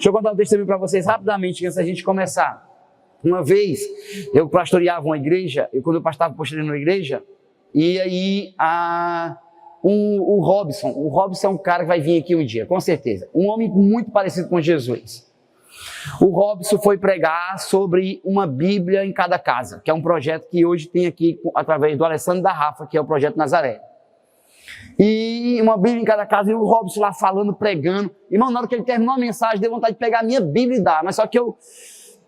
Deixa eu contar um testemunho para vocês rapidamente, antes da gente começar. Uma vez, eu pastoreava uma igreja, quando eu estava pastoreando uma igreja, e aí o Robson é um cara que vai vir aqui um dia, com certeza. Um homem muito parecido com Jesus. O Robson foi pregar sobre uma Bíblia em cada casa, que é um projeto que hoje tem aqui, através do Alessandro da Rafa, que é o Projeto Nazaré. E uma Bíblia em cada casa, e o Robson lá falando, pregando. Irmão, na hora que ele terminou a mensagem, deu vontade de pegar a minha Bíblia e dar, mas só que eu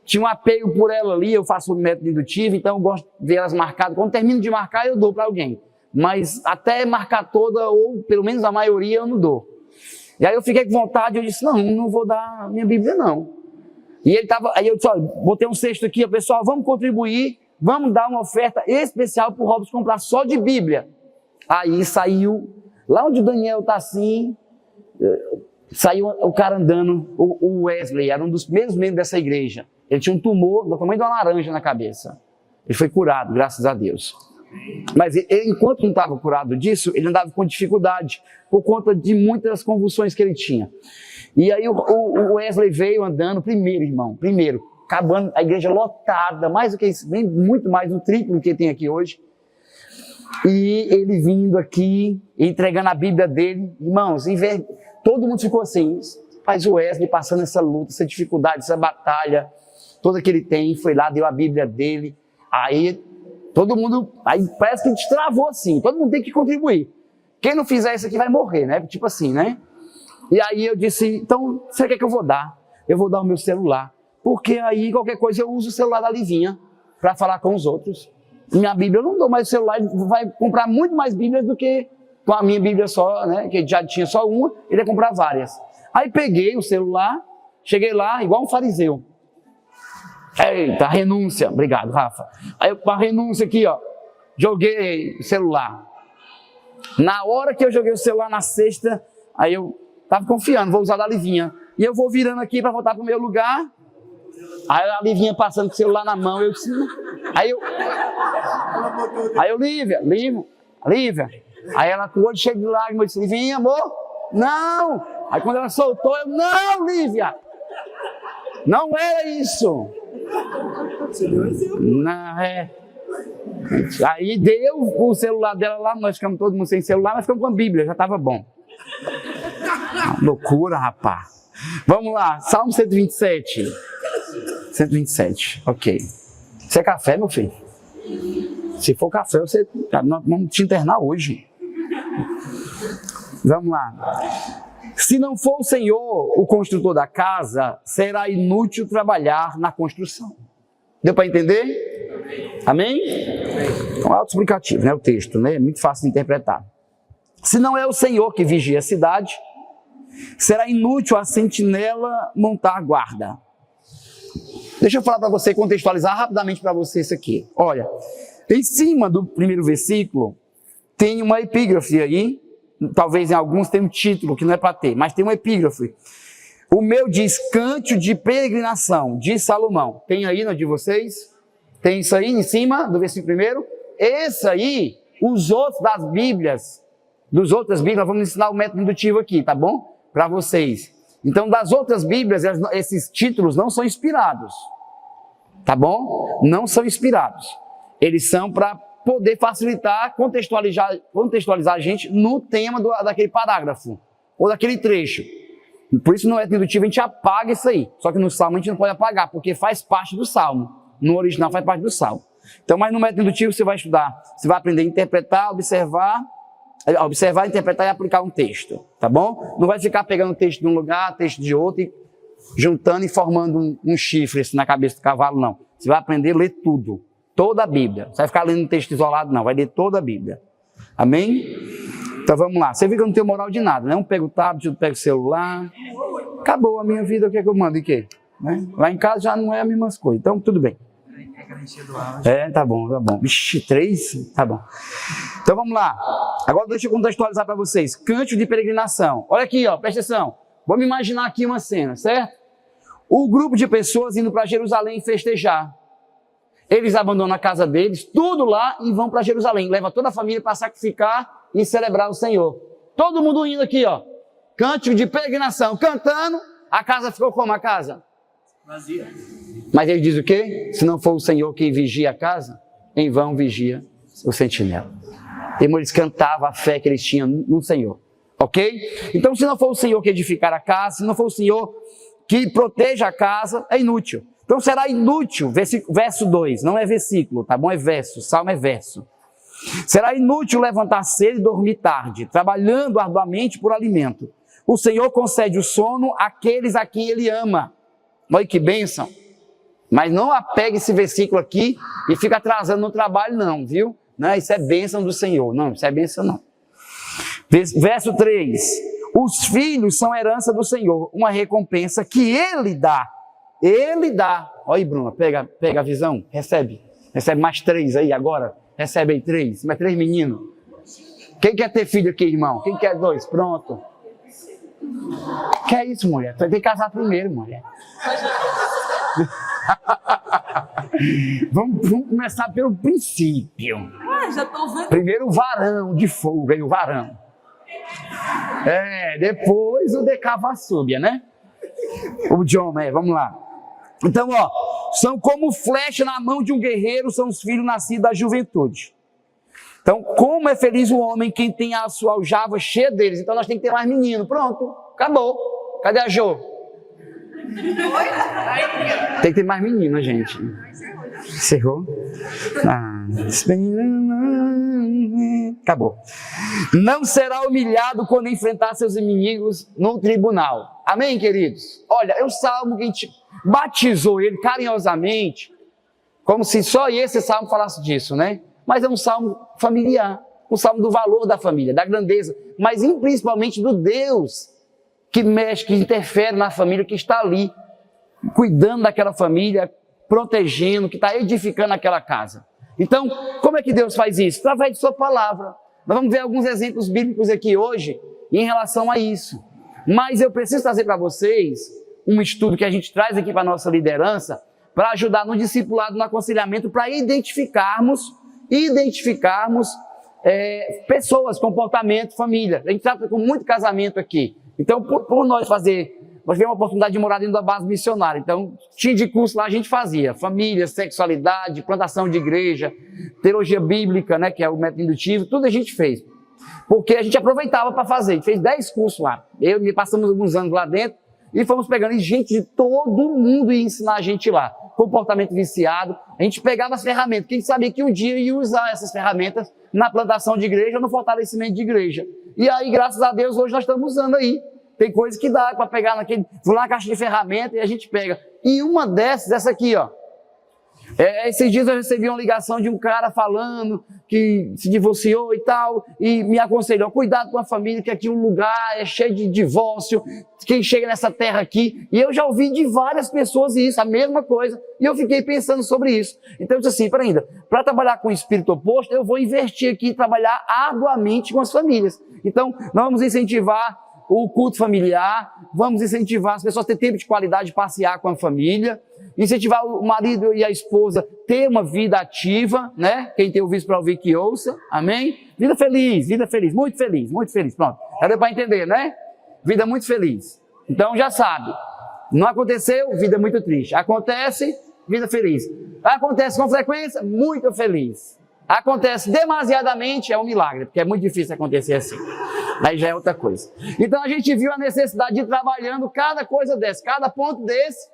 tinha um apego por ela ali, eu faço o método indutivo, então eu gosto de ver elas marcadas. Quando termino de marcar, eu dou para alguém. Mas até marcar toda, ou pelo menos a maioria, eu não dou. E aí eu fiquei com vontade, eu disse, não vou dar a minha Bíblia não. E aí eu disse, olha, botei um cesto aqui, pessoal, vamos contribuir, vamos dar uma oferta especial para o Robson comprar só de Bíblia. Aí saiu, lá onde o Daniel está assim, saiu o cara andando, o Wesley, era um dos primeiros membros dessa igreja. Ele tinha um tumor do tamanho de uma laranja na cabeça. Ele foi curado, graças a Deus. Mas ele, enquanto não estava curado disso, ele andava com dificuldade, por conta de muitas convulsões que ele tinha. E aí o Wesley veio andando primeiro, acabando a igreja lotada, mais do que isso, muito mais do triplo que tem aqui hoje. E ele vindo aqui, entregando a Bíblia dele, irmãos, todo mundo ficou assim, mas o Wesley passando essa luta, essa dificuldade, essa batalha, toda que ele tem, foi lá, deu a Bíblia dele, aí todo mundo, aí parece que destravou assim, todo mundo tem que contribuir. Quem não fizer isso aqui vai morrer, né? Tipo assim, né? E aí eu disse, então, você quer que eu vou dar? Eu vou dar o meu celular, porque aí qualquer coisa eu uso o celular da Livinha para falar com os outros. Minha Bíblia eu não dou, mas o celular vai comprar muito mais Bíblias do que com a minha Bíblia só, né? Que já tinha só uma, ele ia comprar várias. Aí peguei o celular, cheguei lá igual um fariseu. Eita, renúncia. Obrigado, Rafa. Aí a renúncia aqui, ó. Joguei o celular. Na hora que eu joguei o celular na cesta, aí eu tava confiando, vou usar da Livinha. E eu vou virando aqui para voltar pro meu lugar. Aí a Livinha passando com o celular na mão, eu disse... Aí eu, Lívia. Aí ela com o olho cheio de lágrimas, eu disse, Livinha, amor, não. Aí quando ela soltou, eu, não, Lívia. Não era isso. Não, Aí deu o celular dela lá, nós ficamos todo mundo sem celular, mas ficamos com a Bíblia, já estava bom. Loucura, rapaz. Vamos lá, Salmo 127. 127, ok. Isso é café, meu filho? Se for café, nós vamos te internar hoje. Vamos lá. Se não for o Senhor o construtor da casa, será inútil trabalhar na construção. Deu para entender? Amém? É um autoexplicativo, né? O texto, né? É muito fácil de interpretar. Se não é o Senhor que vigia a cidade, será inútil a sentinela montar guarda. Deixa eu falar para você, contextualizar rapidamente para você isso aqui. Olha, em cima do primeiro versículo, tem uma epígrafe aí, talvez em alguns tenha um título que não é para ter, mas tem uma epígrafe. O meu diz Cântico de Peregrinação, de Salomão. Tem aí no de vocês? Tem isso aí em cima do versículo primeiro? Esse aí, os outros das Bíblias, vamos ensinar o método indutivo aqui, tá bom? Para vocês. Então, das outras Bíblias, esses títulos não são inspirados, tá bom? Não são inspirados. Eles são para poder facilitar, contextualizar a gente no tema daquele parágrafo, ou daquele trecho. Por isso, no método indutivo, a gente apaga isso aí. Só que no Salmo a gente não pode apagar, porque faz parte do Salmo. No original faz parte do Salmo. Então, mas no método indutivo você vai estudar, você vai aprender a interpretar, observar, interpretar e aplicar um texto, tá bom? Não vai ficar pegando texto de um lugar, texto de outro, e juntando e formando um chifre assim, na cabeça do cavalo, não. Você vai aprender a ler tudo, toda a Bíblia. Você vai ficar lendo um texto isolado, não. Vai ler toda a Bíblia. Amém? Então vamos lá. Você vê que eu não tenho moral de nada, né? Um pega o tablet, outro pega o celular. Acabou a minha vida, o que é que eu mando? E quê? Né? Lá em casa já não é a mesma coisa. Então tudo bem. Tá bom. Vixe, 3? Tá bom. Então vamos lá. Agora deixa eu contextualizar para vocês. Cântico de peregrinação. Olha aqui, ó, presta atenção. Vamos imaginar aqui uma cena, certo? O grupo de pessoas indo para Jerusalém festejar. Eles abandonam a casa deles, tudo lá, e vão para Jerusalém. Leva toda a família para sacrificar e celebrar o Senhor. Todo mundo indo aqui, ó. Cântico de peregrinação, cantando A casa ficou como a casa? Vazia. Mas ele diz o quê? Se não for o Senhor quem vigia a casa, em vão vigia o sentinela. Irmão, eles cantavam a fé que eles tinham no Senhor. Ok? Então, se não for o Senhor que edificar a casa, se não for o Senhor que proteja a casa, é inútil. Então, será inútil, verso 2, não é versículo, tá bom? É verso, salmo é verso. Será inútil levantar cedo e dormir tarde, trabalhando arduamente por alimento. O Senhor concede o sono àqueles a quem Ele ama. Olha que bênção. Mas não apegue esse versículo aqui e fica atrasando no trabalho não, viu? Não, isso é bênção do Senhor. Não, isso é bênção não. Verso 3. Os filhos são herança do Senhor, uma recompensa que Ele dá. Ele dá. Olha aí, Bruna, pega a visão, recebe. Recebe mais 3 aí agora. Recebe aí 3, mais 3 meninos. Quem quer ter filho aqui, irmão? Quem quer 2? Pronto. Que é isso, mulher? Tu vai ter que casar primeiro, mulher. Vamos começar pelo princípio. Já tô vendo. Primeiro o varão de fogo, aí o varão. Depois o decavassúbia, né? O John, vamos lá. Então, são como flecha na mão de um guerreiro, são os filhos nascidos da juventude. Então, como é feliz o homem quem tem a sua aljava cheia deles. Então, nós temos que ter mais menino. Pronto, acabou. Cadê a Jô? Tem que ter mais menino, gente. Encerrou? Acabou. Não será humilhado quando enfrentar seus inimigos no tribunal. Amém, queridos? Olha, é um salmo que a gente batizou ele carinhosamente, como se só esse salmo falasse disso, né? Mas é um salmo familiar, um salmo do valor da família, da grandeza, mas principalmente do Deus que mexe, que interfere na família, que está ali, cuidando daquela família, protegendo, que está edificando aquela casa. Então, como é que Deus faz isso? Através de sua palavra. Nós vamos ver alguns exemplos bíblicos aqui hoje em relação a isso. Mas eu preciso trazer para vocês um estudo que a gente traz aqui para a nossa liderança, para ajudar no discipulado, no aconselhamento, para identificarmos pessoas, comportamento, família. A gente trata com muito casamento aqui. Então, por nós tivemos uma oportunidade de morar dentro da base missionária. Então, tinha de curso lá, a gente fazia família, sexualidade, plantação de igreja, teologia bíblica, né, que é o método indutivo, tudo a gente fez. Porque a gente aproveitava para fazer. A gente fez 10 cursos lá. Passamos alguns anos lá dentro e fomos pegando gente de todo mundo ia ensinar a gente lá. Comportamento viciado. A gente pegava as ferramentas, porque a gente sabia que um dia ia usar essas ferramentas na plantação de igreja, no fortalecimento de igreja. E aí, graças a Deus, hoje nós estamos usando aí. Tem coisa que dá para pegar vou lá na caixa de ferramenta e a gente pega. E uma dessas, essa aqui, esses dias eu recebi uma ligação de um cara falando que se divorciou e tal, e me aconselhou, cuidado com a família, que aqui um lugar é cheio de divórcio, quem chega nessa terra aqui, e eu já ouvi de várias pessoas isso, a mesma coisa, e eu fiquei pensando sobre isso. Então eu disse assim, para trabalhar com o espírito oposto, eu vou investir aqui e trabalhar arduamente com as famílias. Então, nós vamos incentivar o culto familiar, vamos incentivar as pessoas a ter tempo de qualidade de passear com a família, incentivar o marido e a esposa a ter uma vida ativa, né? Quem tem ouvido para ouvir que ouça, amém? Vida feliz, muito feliz, pronto. Já deu para entender, né? Vida muito feliz. Então já sabe, não aconteceu, vida muito triste. Acontece, vida feliz. Acontece com frequência, muito feliz. Acontece demasiadamente, é um milagre, porque é muito difícil acontecer assim. Aí já é outra coisa. Então a gente viu a necessidade de ir trabalhando cada coisa dessa, cada ponto desse,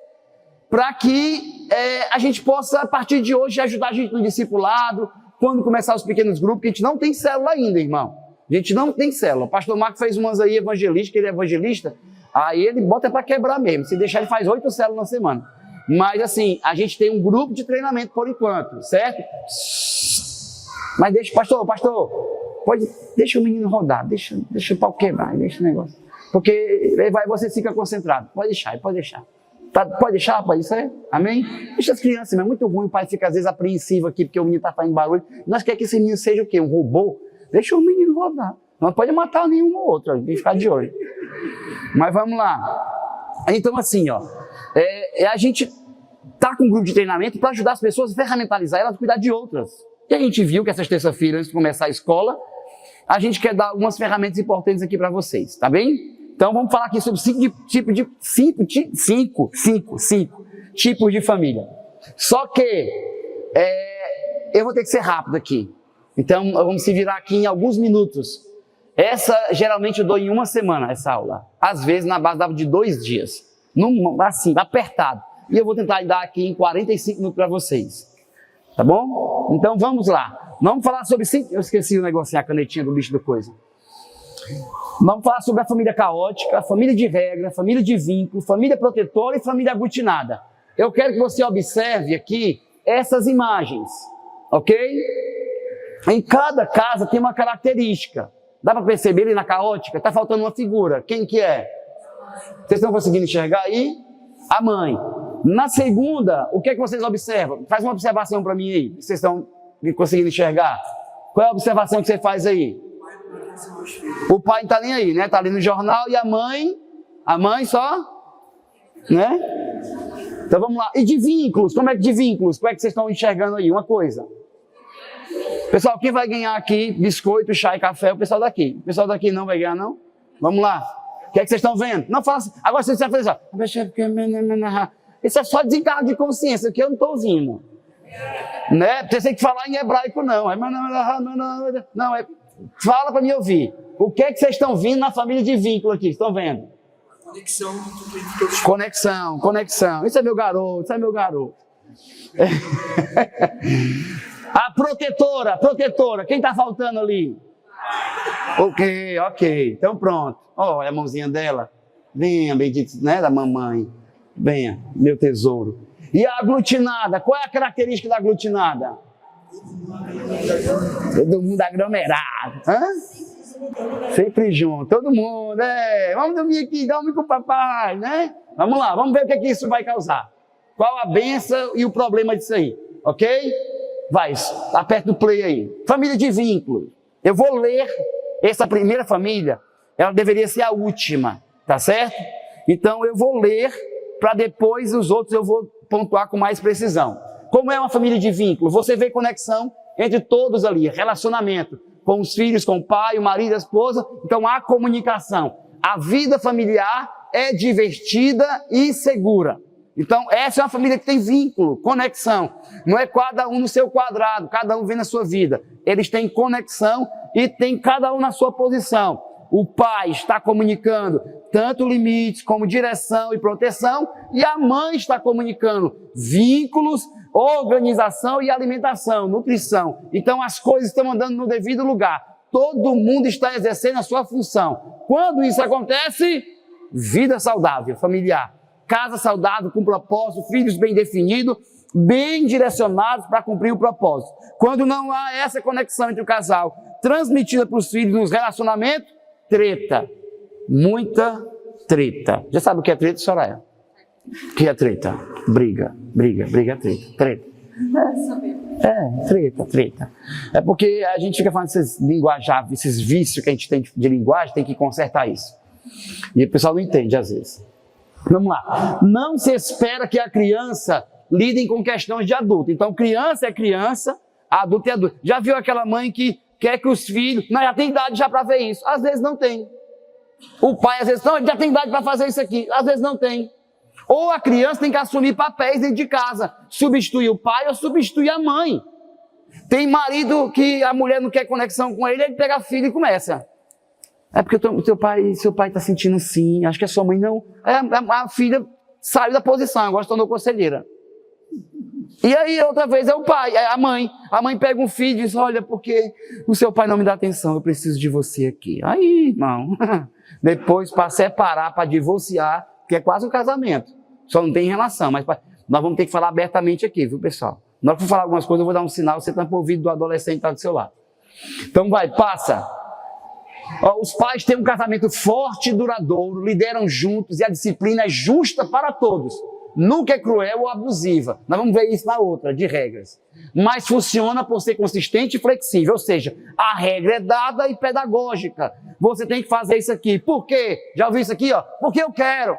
para que a gente possa, a partir de hoje, ajudar a gente no discipulado, quando começar os pequenos grupos, que a gente não tem célula ainda, irmão. A gente não tem célula. O pastor Marco fez umas aí evangelísticas, que ele é evangelista, aí ele bota para quebrar mesmo. Se deixar, ele faz 8 células na semana. Mas assim, a gente tem um grupo de treinamento por enquanto, certo? Mas deixa, pastor, deixa o menino rodar, deixa o pau quebrar, deixa o negócio. Porque você fica concentrado. Pode deixar. Pode deixar, pai? Isso é? Amém? Deixa as crianças, mas é muito ruim o pai fica às vezes apreensivo aqui, porque o menino está fazendo barulho. Nós queremos que esse menino seja o quê? Um robô? Deixa o menino rodar. Não pode matar nenhum ou outro, tem que ficar de olho. Mas vamos lá. Então assim, a gente está com um grupo de treinamento para ajudar as pessoas a ferramentalizar elas a cuidar de outras. E a gente viu que essas terça-feiras, antes de começar a escola, a gente quer dar algumas ferramentas importantes aqui para vocês, tá bem? Então vamos falar aqui sobre cinco tipos de família. Só que eu vou ter que ser rápido aqui. Então vamos se virar aqui em alguns minutos. Essa geralmente eu dou em uma semana, essa aula. Às vezes na base dava de 2 dias. Assim, apertado. E eu vou tentar dar aqui em 45 minutos para vocês. Tá bom? Então vamos lá. Vamos falar sobre... Eu esqueci o negocinho, a canetinha do bicho do coisa. Vamos falar sobre a família caótica, a família de regra, a família de vínculo, família protetora e família aglutinada. Eu quero que você observe aqui essas imagens, ok? Em cada casa tem uma característica. Dá para perceber ali na caótica? Está faltando uma figura. Quem que é? Vocês estão conseguindo enxergar aí? A mãe. Na segunda, o que é que vocês observam? Faz uma observação para mim aí. Vocês estão conseguindo enxergar? Qual é a observação que você faz aí? O pai não está nem aí, né? Está ali no jornal. E a mãe só, né? Então vamos lá. E de vínculos? Como é que de vínculos? Como é que vocês estão enxergando aí? Uma coisa. Pessoal, quem vai ganhar aqui biscoito, chá e café é o pessoal daqui. O pessoal daqui não vai ganhar, não? Vamos lá. O que é que vocês estão vendo? Não fala assim. Agora vocês vão fazer assim. Isso é só desencargo de consciência, que eu não estou ouvindo. Né? Você tem que falar em hebraico, não. Não, fala para me ouvir. O que é que vocês estão vendo na família de vínculo aqui? Estão vendo? Conexão. Isso é meu garoto, A protetora. Quem está faltando ali? Ok. Então pronto. Olha a mãozinha dela. Venha, bendito, né, da mamãe. Venha, meu tesouro. E a aglutinada? Qual é a característica da aglutinada? Todo mundo aglomerado. Sempre junto, todo mundo. Vamos dormir aqui, dorme com o papai, né? Vamos lá, vamos ver o que isso vai causar. Qual a benção e o problema disso aí, ok? Vai, aperta o play aí. Família de vínculos. Eu vou ler essa primeira família, ela deveria ser a última, tá certo? Então eu vou ler, para depois os outros eu vou pontuar com mais precisão. Como é uma família de vínculo? Você vê conexão entre todos ali, relacionamento com os filhos, com o pai, o marido, a esposa. Então há comunicação. A vida familiar é divertida e segura. Então essa é uma família que tem vínculo, conexão. Não é cada um no seu quadrado, cada um vem na sua vida. Eles têm conexão e tem cada um na sua posição. O pai está comunicando tanto limites como direção e proteção, e a mãe está comunicando vínculos, organização e alimentação, nutrição. Então as coisas estão andando no devido lugar. Todo mundo está exercendo a sua função. Quando isso acontece, vida saudável, familiar. Casa saudável com propósito, filhos bem definidos, bem direcionados para cumprir o propósito. Quando não há essa conexão entre o casal, transmitida para os filhos nos relacionamentos, treta. Muita treta. Já sabe o que é treta, Soraya? O que é treta? Briga, treta. Treta. É porque a gente fica falando desses linguajar, esses vícios que a gente tem de linguagem, tem que consertar isso. E o pessoal não entende às vezes. Vamos lá. Não se espera que a criança lide com questões de adulto. Então, criança é criança, adulto é adulto. Já viu aquela mãe que quer que os filhos... Não, já tem idade já para ver isso. Às vezes não tem. O pai, às vezes, não, ele já tem idade para fazer isso aqui. Às vezes não tem. Ou a criança tem que assumir papéis dentro de casa. Substituir o pai ou substituir a mãe. Tem marido que a mulher não quer conexão com ele, ele pega a filha e começa. É porque seu pai está sentindo assim, acho que a sua mãe não... A filha saiu da posição, agora se tornou conselheira. E aí, outra vez, é o pai, é a mãe. A mãe pega um filho e diz, olha, porque o seu pai não me dá atenção, eu preciso de você aqui. Aí, irmão, depois para separar, para divorciar, que é quase um casamento. Só não tem relação, mas nós vamos ter que falar abertamente aqui, viu, pessoal? Na hora que eu falar algumas coisas, eu vou dar um sinal, você tampa o ouvido do adolescente que está do seu lado. Então vai, passa. Os pais têm um casamento forte e duradouro, lideram juntos e a disciplina é justa para todos. Nunca é cruel ou abusiva. Nós vamos ver isso na outra, de regras. Mas funciona por ser consistente e flexível, ou seja, a regra é dada e pedagógica. Você tem que fazer isso aqui. Por quê? Já ouviu isso aqui? Porque eu quero.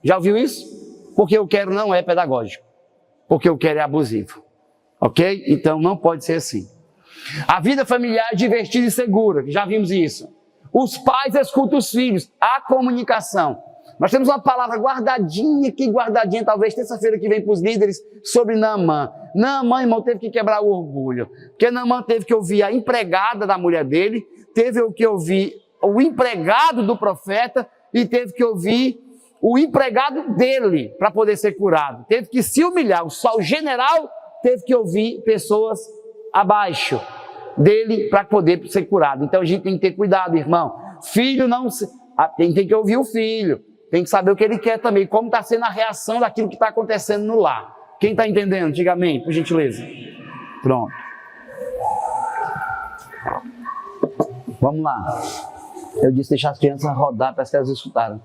Já ouviu isso? Porque eu quero não é pedagógico. Porque eu quero é abusivo. Ok? Então não pode ser assim. A vida familiar é divertida e segura, já vimos isso. Os pais escutam os filhos. A comunicação. Nós temos uma palavra guardadinha, talvez terça-feira que vem para os líderes, sobre Naamã. Naamã, irmão, teve que quebrar o orgulho. Porque Naamã teve que ouvir a empregada da mulher dele, teve que ouvir o empregado do profeta e teve que ouvir o empregado dele para poder ser curado. Teve que se humilhar. O general teve que ouvir pessoas abaixo dele para poder ser curado. Então a gente tem que ter cuidado, irmão. Filho não se... tem que ouvir o filho. Tem que saber o que ele quer também, como está sendo a reação daquilo que está acontecendo no lar. Quem está entendendo? Diga amém, por gentileza. Pronto. Vamos lá. Eu disse deixar as crianças rodar, parece que elas escutaram.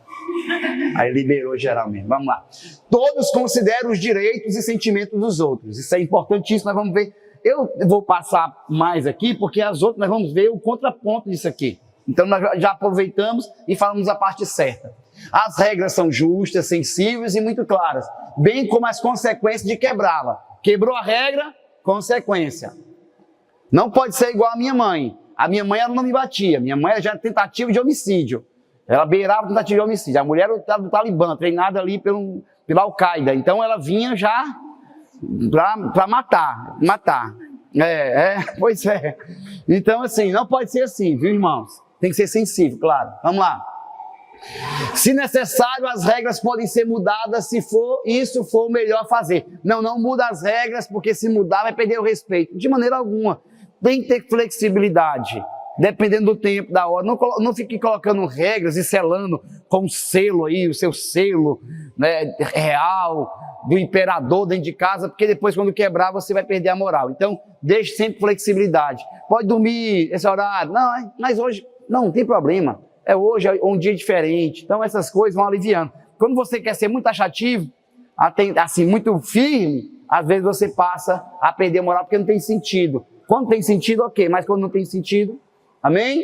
Aí liberou geral mesmo. Vamos lá. Todos consideram os direitos e sentimentos dos outros. Isso é importantíssimo, nós vamos ver. Eu vou passar mais aqui, porque as outras nós vamos ver o contraponto disso aqui. Então nós já aproveitamos e falamos a parte certa. As regras são justas, sensíveis e muito claras, bem como as consequências de quebrá-la. Quebrou a regra, consequência. Não pode ser igual a minha mãe. A minha mãe ela não me batia. Minha mãe já era tentativa de homicídio. Ela beirava tentativa de homicídio. A mulher era do Talibã, treinada ali pela Al-Qaeda. Então ela vinha já para matar. Pois é. Então assim, não pode ser assim, viu, irmãos? Tem que ser sensível, claro. Vamos lá. Se necessário, as regras podem ser mudadas se isso for o melhor fazer. Não muda as regras, porque se mudar vai perder o respeito. De maneira alguma. Tem que ter flexibilidade, dependendo do tempo, da hora. Não fique colocando regras e selando com selo aí, o seu selo, né, real, do imperador dentro de casa, porque depois quando quebrar você vai perder a moral. Então, deixe sempre flexibilidade. Pode dormir esse horário, mas hoje não tem problema. Hoje é um dia diferente, então essas coisas vão aliviando. Quando você quer ser muito taxativo, assim, muito firme, às vezes você passa a perder a moral porque não tem sentido. Quando tem sentido, ok, mas quando não tem sentido, amém?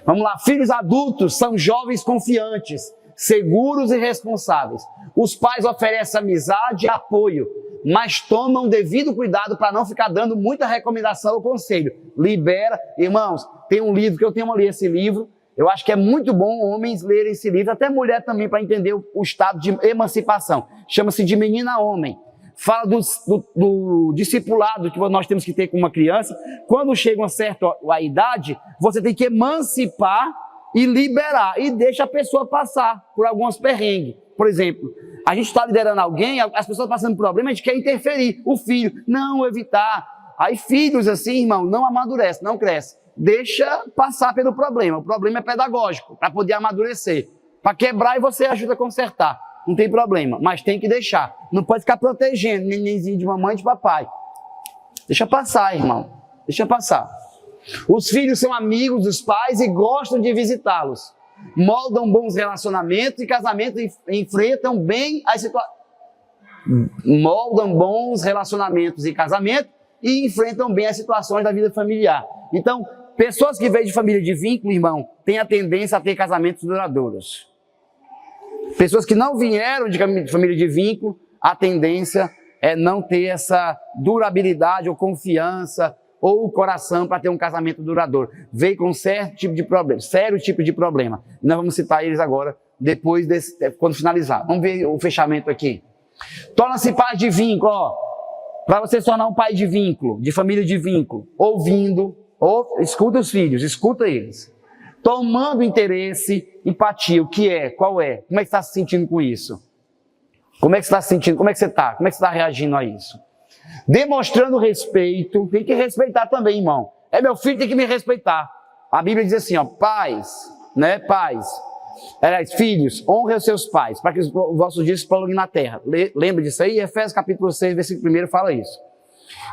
Vamos lá, filhos adultos são jovens confiantes, seguros e responsáveis. Os pais oferecem amizade e apoio, mas tomam devido cuidado para não ficar dando muita recomendação ou conselho. Libera, irmãos, tem um livro que eu tenho ali, esse livro. Eu acho que é muito bom homens lerem esse livro, até mulher também, para entender o estado de emancipação. Chama-se De Menina a Homem. Fala do discipulado que nós temos que ter com uma criança. Quando chega uma certa idade, você tem que emancipar e liberar. E deixa a pessoa passar por alguns perrengues. Por exemplo, a gente está liderando alguém, as pessoas passando por problema, a gente quer interferir. O filho, não, evitar. Aí filhos assim, irmão, não amadurece, não cresce. Deixa passar pelo problema. O problema é pedagógico, para poder amadurecer. Para quebrar e você ajuda a consertar. Não tem problema, mas tem que deixar. Não pode ficar protegendo nenenzinho de mamãe e de papai. Deixa passar, irmão. Deixa passar. Os filhos são amigos dos pais e gostam de visitá-los. Moldam bons relacionamentos e casamentos e enfrentam bem as situações. Moldam bons relacionamentos e casamentos e enfrentam bem as situações da vida familiar. Então, pessoas que vêm de família de vínculo, irmão, têm a tendência a ter casamentos duradouros. Pessoas que não vieram de família de vínculo, a tendência é não ter essa durabilidade ou confiança ou o coração para ter um casamento duradouro. Veio com certo tipo de problema, sério tipo de problema. E nós vamos citar eles agora, depois quando finalizar. Vamos ver o fechamento aqui. Torna-se pai de vínculo, para você se tornar um pai de vínculo, de família de vínculo, escuta os filhos, escuta eles. Tomando interesse, empatia, o que é, qual é, como é que você está se sentindo com isso? Como é que você está se sentindo, como é que você está reagindo a isso? Demonstrando respeito, tem que respeitar também, irmão. Meu filho tem que me respeitar. A Bíblia diz assim, filhos, honrem os seus pais, para que os vossos dias se prolonguem na terra. Lembra disso aí? Efésios capítulo 6, versículo 1 fala isso.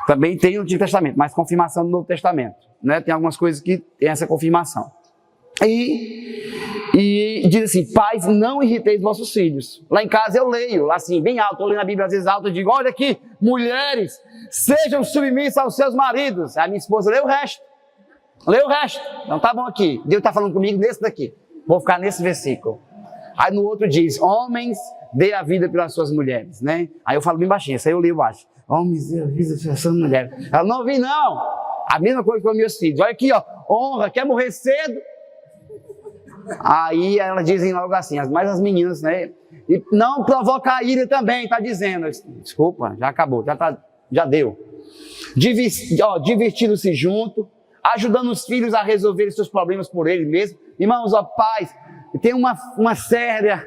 Também tem no Antigo Testamento, mas confirmação no Novo Testamento. Né? Tem algumas coisas que tem essa confirmação. E diz assim, pais, não irriteis vossos filhos. Lá em casa eu leio, assim, bem alto, eu leio na Bíblia às vezes alto, eu digo, olha aqui, mulheres, sejam submissas aos seus maridos. A minha esposa lê o resto. Então tá bom aqui, Deus está falando comigo nesse daqui. Vou ficar nesse versículo. Aí no outro diz, homens, dê a vida pelas suas mulheres, né? Aí eu falo bem baixinho, isso aí eu leio baixo. Homens, dê a vida pelas suas mulheres. Ela não ouvi não. A mesma coisa com meus filhos. Olha aqui, honra, quer morrer cedo? Aí elas dizem logo assim, mas as meninas, né? E não provoca a ira também, tá dizendo. Desculpa, já acabou, já deu. Divertindo-se junto, ajudando os filhos a resolver seus problemas por eles mesmos. Irmãos, pais, tem uma séria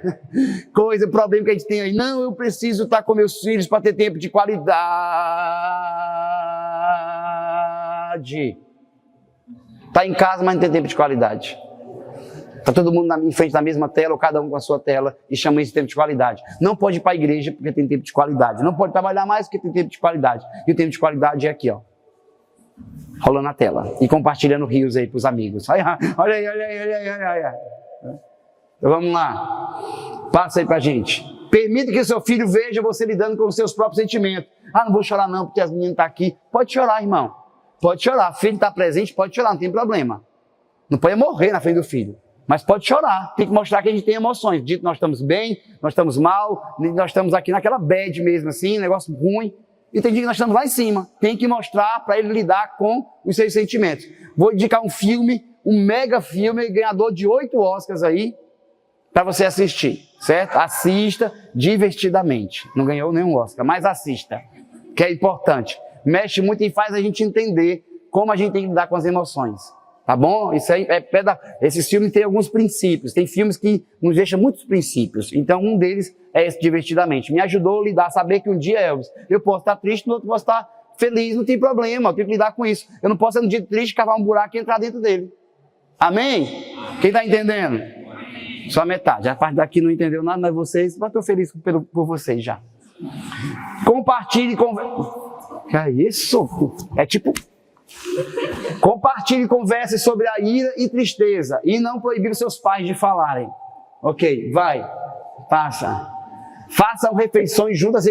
coisa, problema que a gente tem aí. Não, eu preciso estar com meus filhos para ter tempo de qualidade. Está em casa, mas não tem tempo de qualidade. Está todo mundo em frente da mesma tela, ou cada um com a sua tela, e chama isso de tempo de qualidade. Não pode ir para a igreja porque tem tempo de qualidade. Não pode trabalhar mais porque tem tempo de qualidade. E o tempo de qualidade é aqui, ó. Rolando a tela. E compartilhando rios aí para os amigos. Olha aí. Então vamos lá. Passa aí para a gente. Permita que seu filho veja você lidando com os seus próprios sentimentos. Não vou chorar não, porque as meninas estão aqui. Pode chorar, irmão. Pode chorar. O filho está presente, pode chorar, não tem problema. Não pode morrer na frente do filho. Mas pode chorar. Tem que mostrar que a gente tem emoções. Dito nós estamos bem, nós estamos mal, nós estamos aqui naquela bad mesmo assim, negócio ruim. E tem dia que nós estamos lá em cima. Tem que mostrar para ele lidar com os seus sentimentos. Vou indicar um filme, um mega filme, ganhador de 8 Oscars aí, para você assistir, certo? Assista divertidamente. Não ganhou nenhum Oscar, mas assista, que é importante. Mexe muito e faz a gente entender como a gente tem que lidar com as emoções. Tá bom? Isso aí esses filmes têm alguns princípios. Tem filmes que nos deixam muitos princípios. Então, um deles é esse divertidamente. Me ajudou a lidar, saber que um dia, Elvis, eu posso estar triste, no outro posso estar feliz, não tem problema, eu tenho que lidar com isso. Eu não posso, no dia triste, cavar um buraco e entrar dentro dele. Amém? Quem está entendendo? Só a metade. A parte daqui não entendeu nada, mas vocês, mas estou feliz por vocês já. Compartilhe com... Que é isso? É tipo... Compartilhe e converse sobre a ira e tristeza e não proibir os seus pais de falarem. Vai, passa. Façam refeições juntas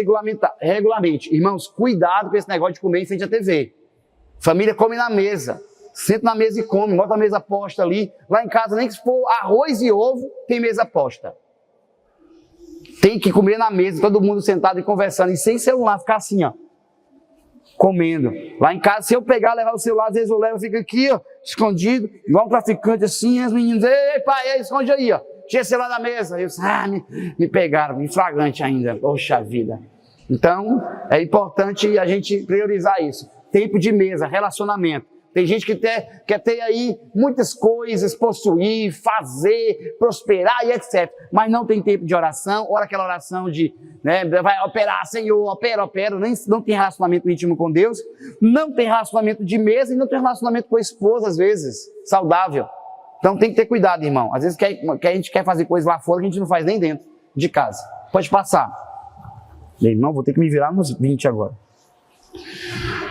regularmente. Irmãos, cuidado com esse negócio de comer em frente à TV. Família come na mesa. Senta na mesa e come, bota a mesa posta ali. Lá em casa, nem que for arroz e ovo, tem mesa posta. Tem que comer na mesa, todo mundo sentado e conversando, e sem celular, ficar assim, ó. Comendo. Lá em casa, se eu pegar, levar o celular, às vezes eu levo, fica aqui, ó, escondido, igual um traficante assim, as meninas, ei pai, esconde aí, ó, tira o celular da mesa. Eu disse, me pegaram, em flagrante ainda, poxa vida. Então, é importante a gente priorizar isso. Tempo de mesa, relacionamento. Tem gente que quer ter aí muitas coisas, possuir, fazer, prosperar e etc. Mas não tem tempo de oração, ora aquela oração de, né, vai operar, Senhor, opera, não tem relacionamento íntimo com Deus, não tem relacionamento de mesa e não tem relacionamento com a esposa, às vezes, saudável. Então tem que ter cuidado, irmão. Às vezes que a gente quer fazer coisas lá fora que a gente não faz nem dentro de casa. Pode passar. Irmão, vou ter que me virar nos 20 agora.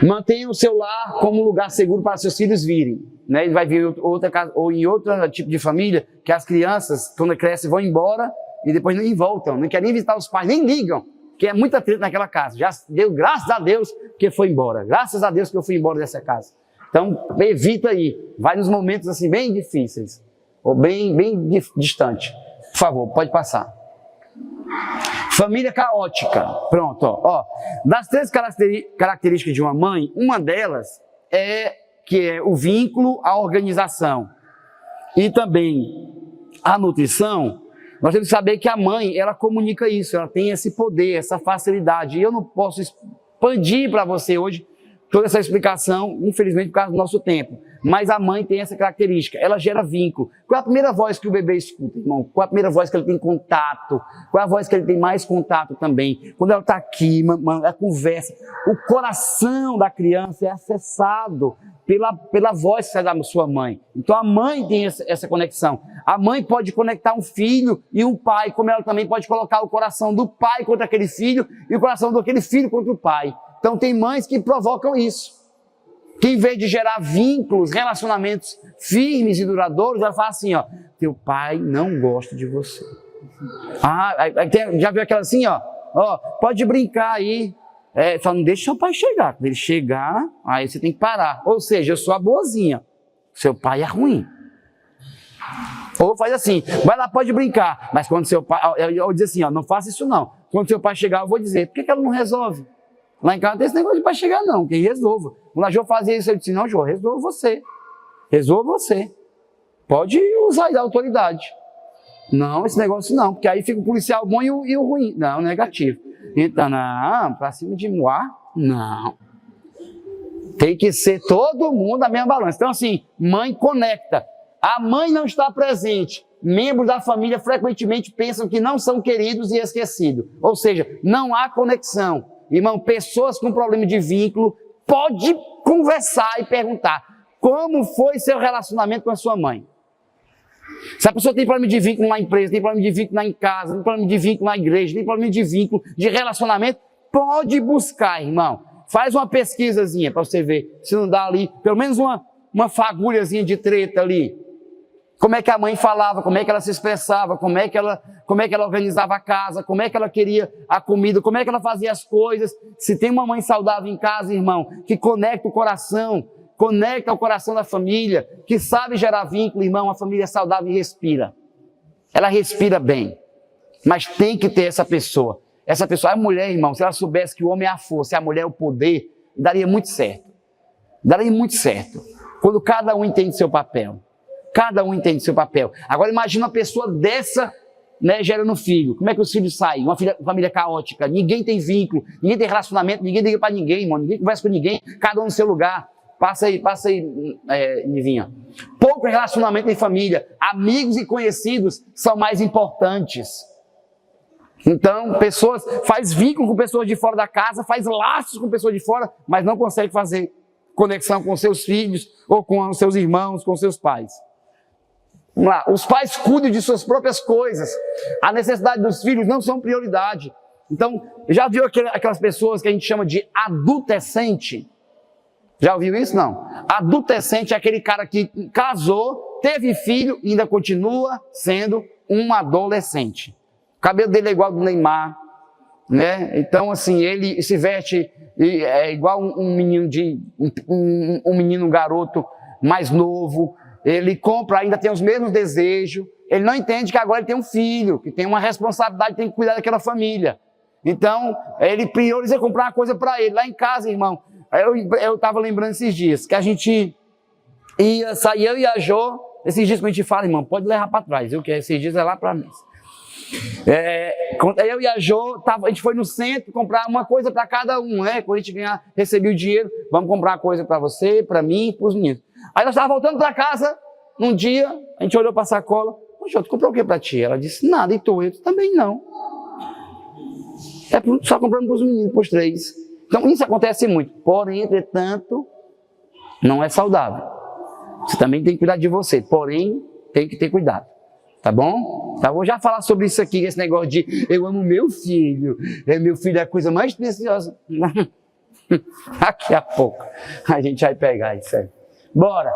Mantenha o seu lar como um lugar seguro para seus filhos virem. Né? Ele vai vir outra casa, ou em outro tipo de família, que as crianças, quando crescem, vão embora e depois nem voltam, não querem nem visitar os pais, nem ligam, que é muita treta naquela casa. Já deu graças a Deus que foi embora. Graças a Deus que eu fui embora dessa casa. Então, evita aí. Vai nos momentos assim bem difíceis, ou bem distante. Por favor, pode passar. Família caótica. Pronto, ó. Das 3 características de uma mãe, uma delas é o vínculo à organização e também a nutrição. Nós temos que saber que a mãe, ela comunica isso, ela tem esse poder, essa facilidade. E eu não posso expandir para você hoje toda essa explicação, infelizmente, por causa do nosso tempo. Mas a mãe tem essa característica, ela gera vínculo. Qual é a primeira voz que o bebê escuta, irmão? Qual é a primeira voz que ele tem contato? Qual é a voz que ele tem mais contato também? Quando ela está aqui, ela conversa. O coração da criança é acessado pela voz que sai da sua mãe. Então a mãe tem essa conexão. A mãe pode conectar um filho e um pai, como ela também pode colocar o coração do pai contra aquele filho e o coração daquele filho contra o pai. Então tem mães que provocam isso. Que em vez de gerar vínculos, relacionamentos firmes e duradouros, ela fala assim, ó, teu pai não gosta de você. Já viu aquela assim, ó, pode brincar aí, só não deixa seu pai chegar. Quando ele chegar, aí você tem que parar. Ou seja, eu sou a boazinha, seu pai é ruim. Ou faz assim, vai lá, pode brincar, mas quando seu pai, eu digo assim, ó, não faça isso não. Quando seu pai chegar, eu vou dizer, por que ela não resolve? Lá em casa não tem esse negócio de pai chegar não, quem resolva. Quando a Jô fazia isso, eu disse, não, Jô, resolva você. Resolva você. pode usar aí da autoridade. Não, esse negócio não, porque aí fica o policial bom e o ruim. Não, negativo. Então, não, pra cima de Moá, não. Tem que ser todo mundo na mesma balança. Então, assim, mãe conecta. A mãe não está presente. Membros da família frequentemente pensam que não são queridos e esquecidos. Ou seja, não há conexão. Irmão, pessoas com problema de vínculo, pode conversar e perguntar como foi seu relacionamento com a sua mãe. Se a pessoa tem problema de vínculo na empresa, tem problema de vínculo em casa, tem problema de vínculo na igreja, tem problema de vínculo de relacionamento, pode buscar, irmão. Faz uma pesquisazinha para você ver se não dá ali, pelo menos uma fagulhazinha de treta ali. Como é que a mãe falava, como é que ela se expressava, como é que ela organizava a casa, como é que ela queria a comida, como é que ela fazia as coisas. Se tem uma mãe saudável em casa, irmão, que conecta o coração da família, que sabe gerar vínculo, irmão, a família saudável respira. Ela respira bem. Mas tem que ter essa pessoa. Essa pessoa, a mulher, irmão, se ela soubesse que o homem é a força e a mulher é o poder, daria muito certo. Daria muito certo. Quando cada um entende seu papel. Cada um entende seu papel. Agora imagina uma pessoa dessa, né, gerando filho. Como é que os filhos saem? Uma família caótica. Ninguém tem vínculo, ninguém tem relacionamento, ninguém liga para ninguém, irmão. Ninguém conversa com ninguém, cada um no seu lugar. Passa aí, Nivinha. Pouco relacionamento em família. Amigos e conhecidos são mais importantes. Então, faz vínculo com pessoas de fora da casa, faz laços com pessoas de fora, mas não consegue fazer conexão com seus filhos, ou com os seus irmãos, com seus pais. Vamos lá, os pais cuidam de suas próprias coisas. A necessidade dos filhos não são prioridade. Então, já viu aquelas pessoas que a gente chama de adultescente? Já ouviu isso? Não. Adultescente é aquele cara que casou, teve filho e ainda continua sendo um adolescente. O cabelo dele é igual ao do Neymar, né? Então, assim, ele se veste igual um menino garoto mais novo. Ele compra, ainda tem os mesmos desejos. Ele não entende que agora ele tem um filho, que tem uma responsabilidade, tem que cuidar daquela família. Então, ele prioriza comprar uma coisa para ele. Lá em casa, irmão, eu estava lembrando esses dias que a gente ia sair, eu e a Jô, esses dias que a gente fala, irmão, pode levar para trás, viu? Que esses dias é lá para mim. Eu e a Jô, a gente foi no centro comprar uma coisa para cada um, né? Quando a gente recebia o dinheiro, vamos comprar uma coisa para você, para mim e para os meninos. Aí nós estávamos voltando para casa, num dia, a gente olhou para a sacola, ô Jô, tu comprou o que para ti? Ela disse, nada, e tu? Eu disse, também não. Só comprando para os meninos, para os três. Então isso acontece muito, porém, entretanto, não é saudável. Você também tem que cuidar de você, porém, tem que ter cuidado. Tá bom? Tá, vou já falar sobre isso aqui, esse negócio de eu amo meu filho é a coisa mais preciosa. Daqui a pouco a gente vai pegar isso aí. Bora!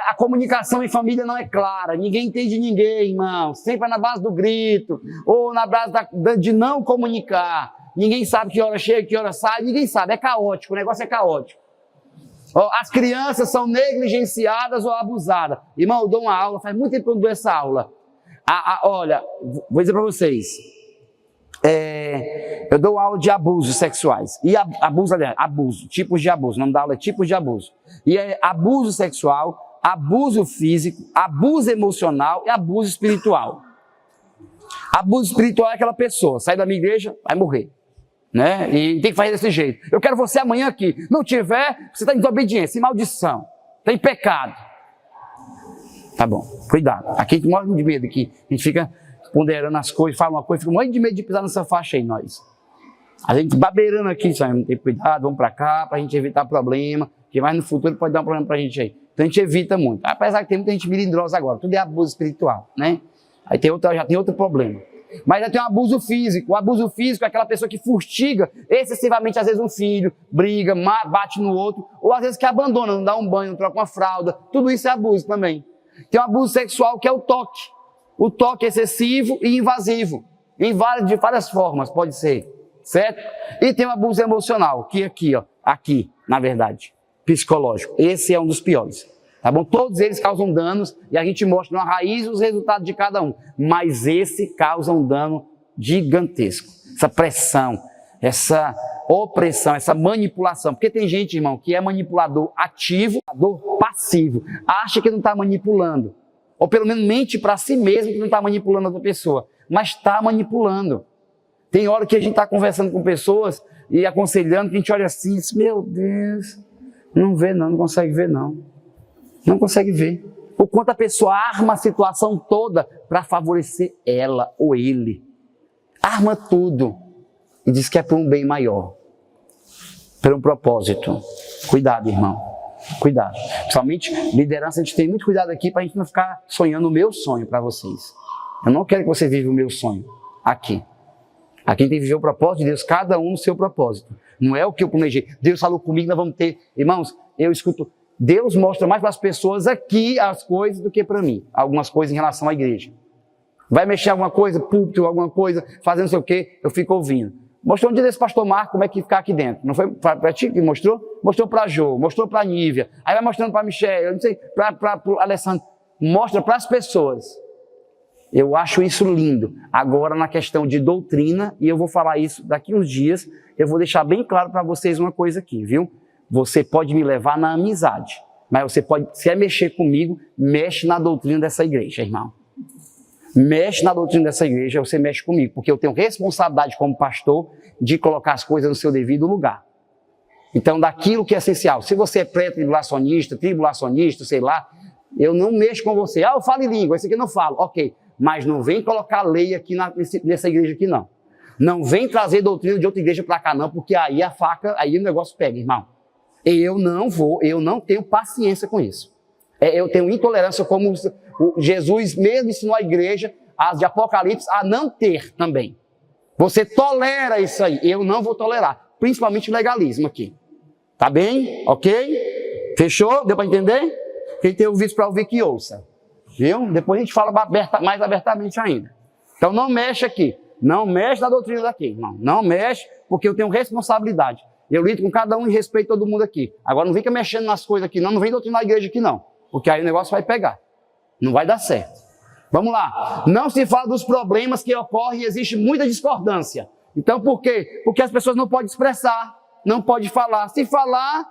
A comunicação em família não é clara, ninguém entende ninguém, irmão. Sempre é na base do grito, ou na base de não comunicar. Ninguém sabe que hora chega, que hora sai, ninguém sabe, é caótico, o negócio é caótico. As crianças são negligenciadas ou abusadas. Irmão, eu dou uma aula, faz muito tempo que eu não dou essa aula. Olha, vou dizer para vocês. Eu dou aula de abusos sexuais. E abuso, tipos de abuso. O nome da aula é tipos de abuso. E é abuso sexual, abuso físico, abuso emocional e abuso espiritual. Abuso espiritual é aquela pessoa, sai da minha igreja, vai morrer. Né? E tem que fazer desse jeito. Eu quero você amanhã aqui. Não tiver, você está em desobediência, em maldição, está em pecado. Tá bom, cuidado. Aqui a gente morre de medo, aqui. A gente fica ponderando as coisas, fala uma coisa, fica morrendo de medo de pisar nessa faixa aí, nós. A gente babeirando aqui, só não tem cuidado, vamos para cá, para a gente evitar problema, que mais no futuro pode dar um problema para a gente aí. Então a gente evita muito. Apesar que tem muita gente melindrosa agora, tudo é abuso espiritual, né? Aí já tem outro problema. Mas já tem um abuso físico. O abuso físico é aquela pessoa que fustiga excessivamente, às vezes, um filho, briga, bate no outro, ou às vezes que abandona, não dá um banho, não troca uma fralda. Tudo isso é abuso também. Tem um abuso sexual que é o toque. O toque excessivo e invasivo. De várias formas, pode ser. Certo? E tem o abuso emocional, que aqui, na verdade, psicológico. Esse é um dos piores. Tá bom? Todos eles causam danos e a gente mostra na raiz os resultados de cada um. Mas esse causa um dano gigantesco. Essa pressão, essa opressão, essa manipulação. Porque tem gente, irmão, que é manipulador ativo, manipulador passivo. Acha que não está manipulando. Ou pelo menos mente para si mesmo que não está manipulando a outra pessoa. Mas está manipulando. Tem hora que a gente está conversando com pessoas e aconselhando, que a gente olha assim e diz, meu Deus, não vê não, não consegue ver não. Não consegue ver. O quanto a pessoa arma a situação toda para favorecer ela ou ele. Arma tudo. E diz que é por um bem maior. Por um propósito. Cuidado, irmão. Cuidado. Principalmente, liderança, a gente tem muito cuidado aqui para a gente não ficar sonhando o meu sonho para vocês. Eu não quero que você viva o meu sonho aqui. Aqui tem que viver o propósito de Deus, cada um no seu propósito. Não é o que eu planejei. Deus falou comigo, nós vamos ter... Irmãos, eu escuto... Deus mostra mais para as pessoas aqui as coisas do que para mim. Algumas coisas em relação à igreja. Vai mexer alguma coisa, púlpito, alguma coisa, fazendo não sei o quê, eu fico ouvindo. Mostrou um dia desse pastor Marco como é que ficar aqui dentro. Não foi para ti que mostrou? Mostrou para a Jô, mostrou para a Nívia. Aí vai mostrando para a Michelle, eu não sei, para o Alessandro. Mostra para as pessoas. Eu acho isso lindo. Agora, na questão de doutrina, e eu vou falar isso daqui uns dias, eu vou deixar bem claro para vocês uma coisa aqui, viu? Você pode me levar na amizade, mas você pode, se é mexer comigo, mexe na doutrina dessa igreja, irmão. Mexe na doutrina dessa igreja, você mexe comigo, porque eu tenho responsabilidade como pastor de colocar as coisas no seu devido lugar. Então, daquilo que é essencial. Se você é pré-tribulacionista, tribulacionista, sei lá, eu não mexo com você. Ah, eu falo em língua, esse aqui eu não falo. Ok, mas não vem colocar lei aqui nessa igreja aqui, não. Não vem trazer doutrina de outra igreja para cá, não, porque aí a faca, aí o negócio pega, irmão. Eu não tenho paciência com isso. Eu tenho intolerância, como Jesus mesmo ensinou a igreja, as de Apocalipse, a não ter também. Você tolera isso aí, eu não vou tolerar. Principalmente o legalismo aqui. Tá bem? Ok? Fechou? Deu para entender? Quem tem ouvido para ouvir, que ouça. Viu? Depois a gente fala mais abertamente ainda. Então não mexe aqui. Não mexe na doutrina daqui, irmão. Não mexe, porque eu tenho responsabilidade. Eu lido com cada um e respeito todo mundo aqui. Agora não fica mexendo nas coisas aqui, não. Não vem doutrinar a igreja aqui, não. Porque aí o negócio vai pegar. Não vai dar certo. Vamos lá. Não se fala dos problemas que ocorrem e existe muita discordância. Então por quê? Porque as pessoas não podem expressar, não podem falar. Se falar,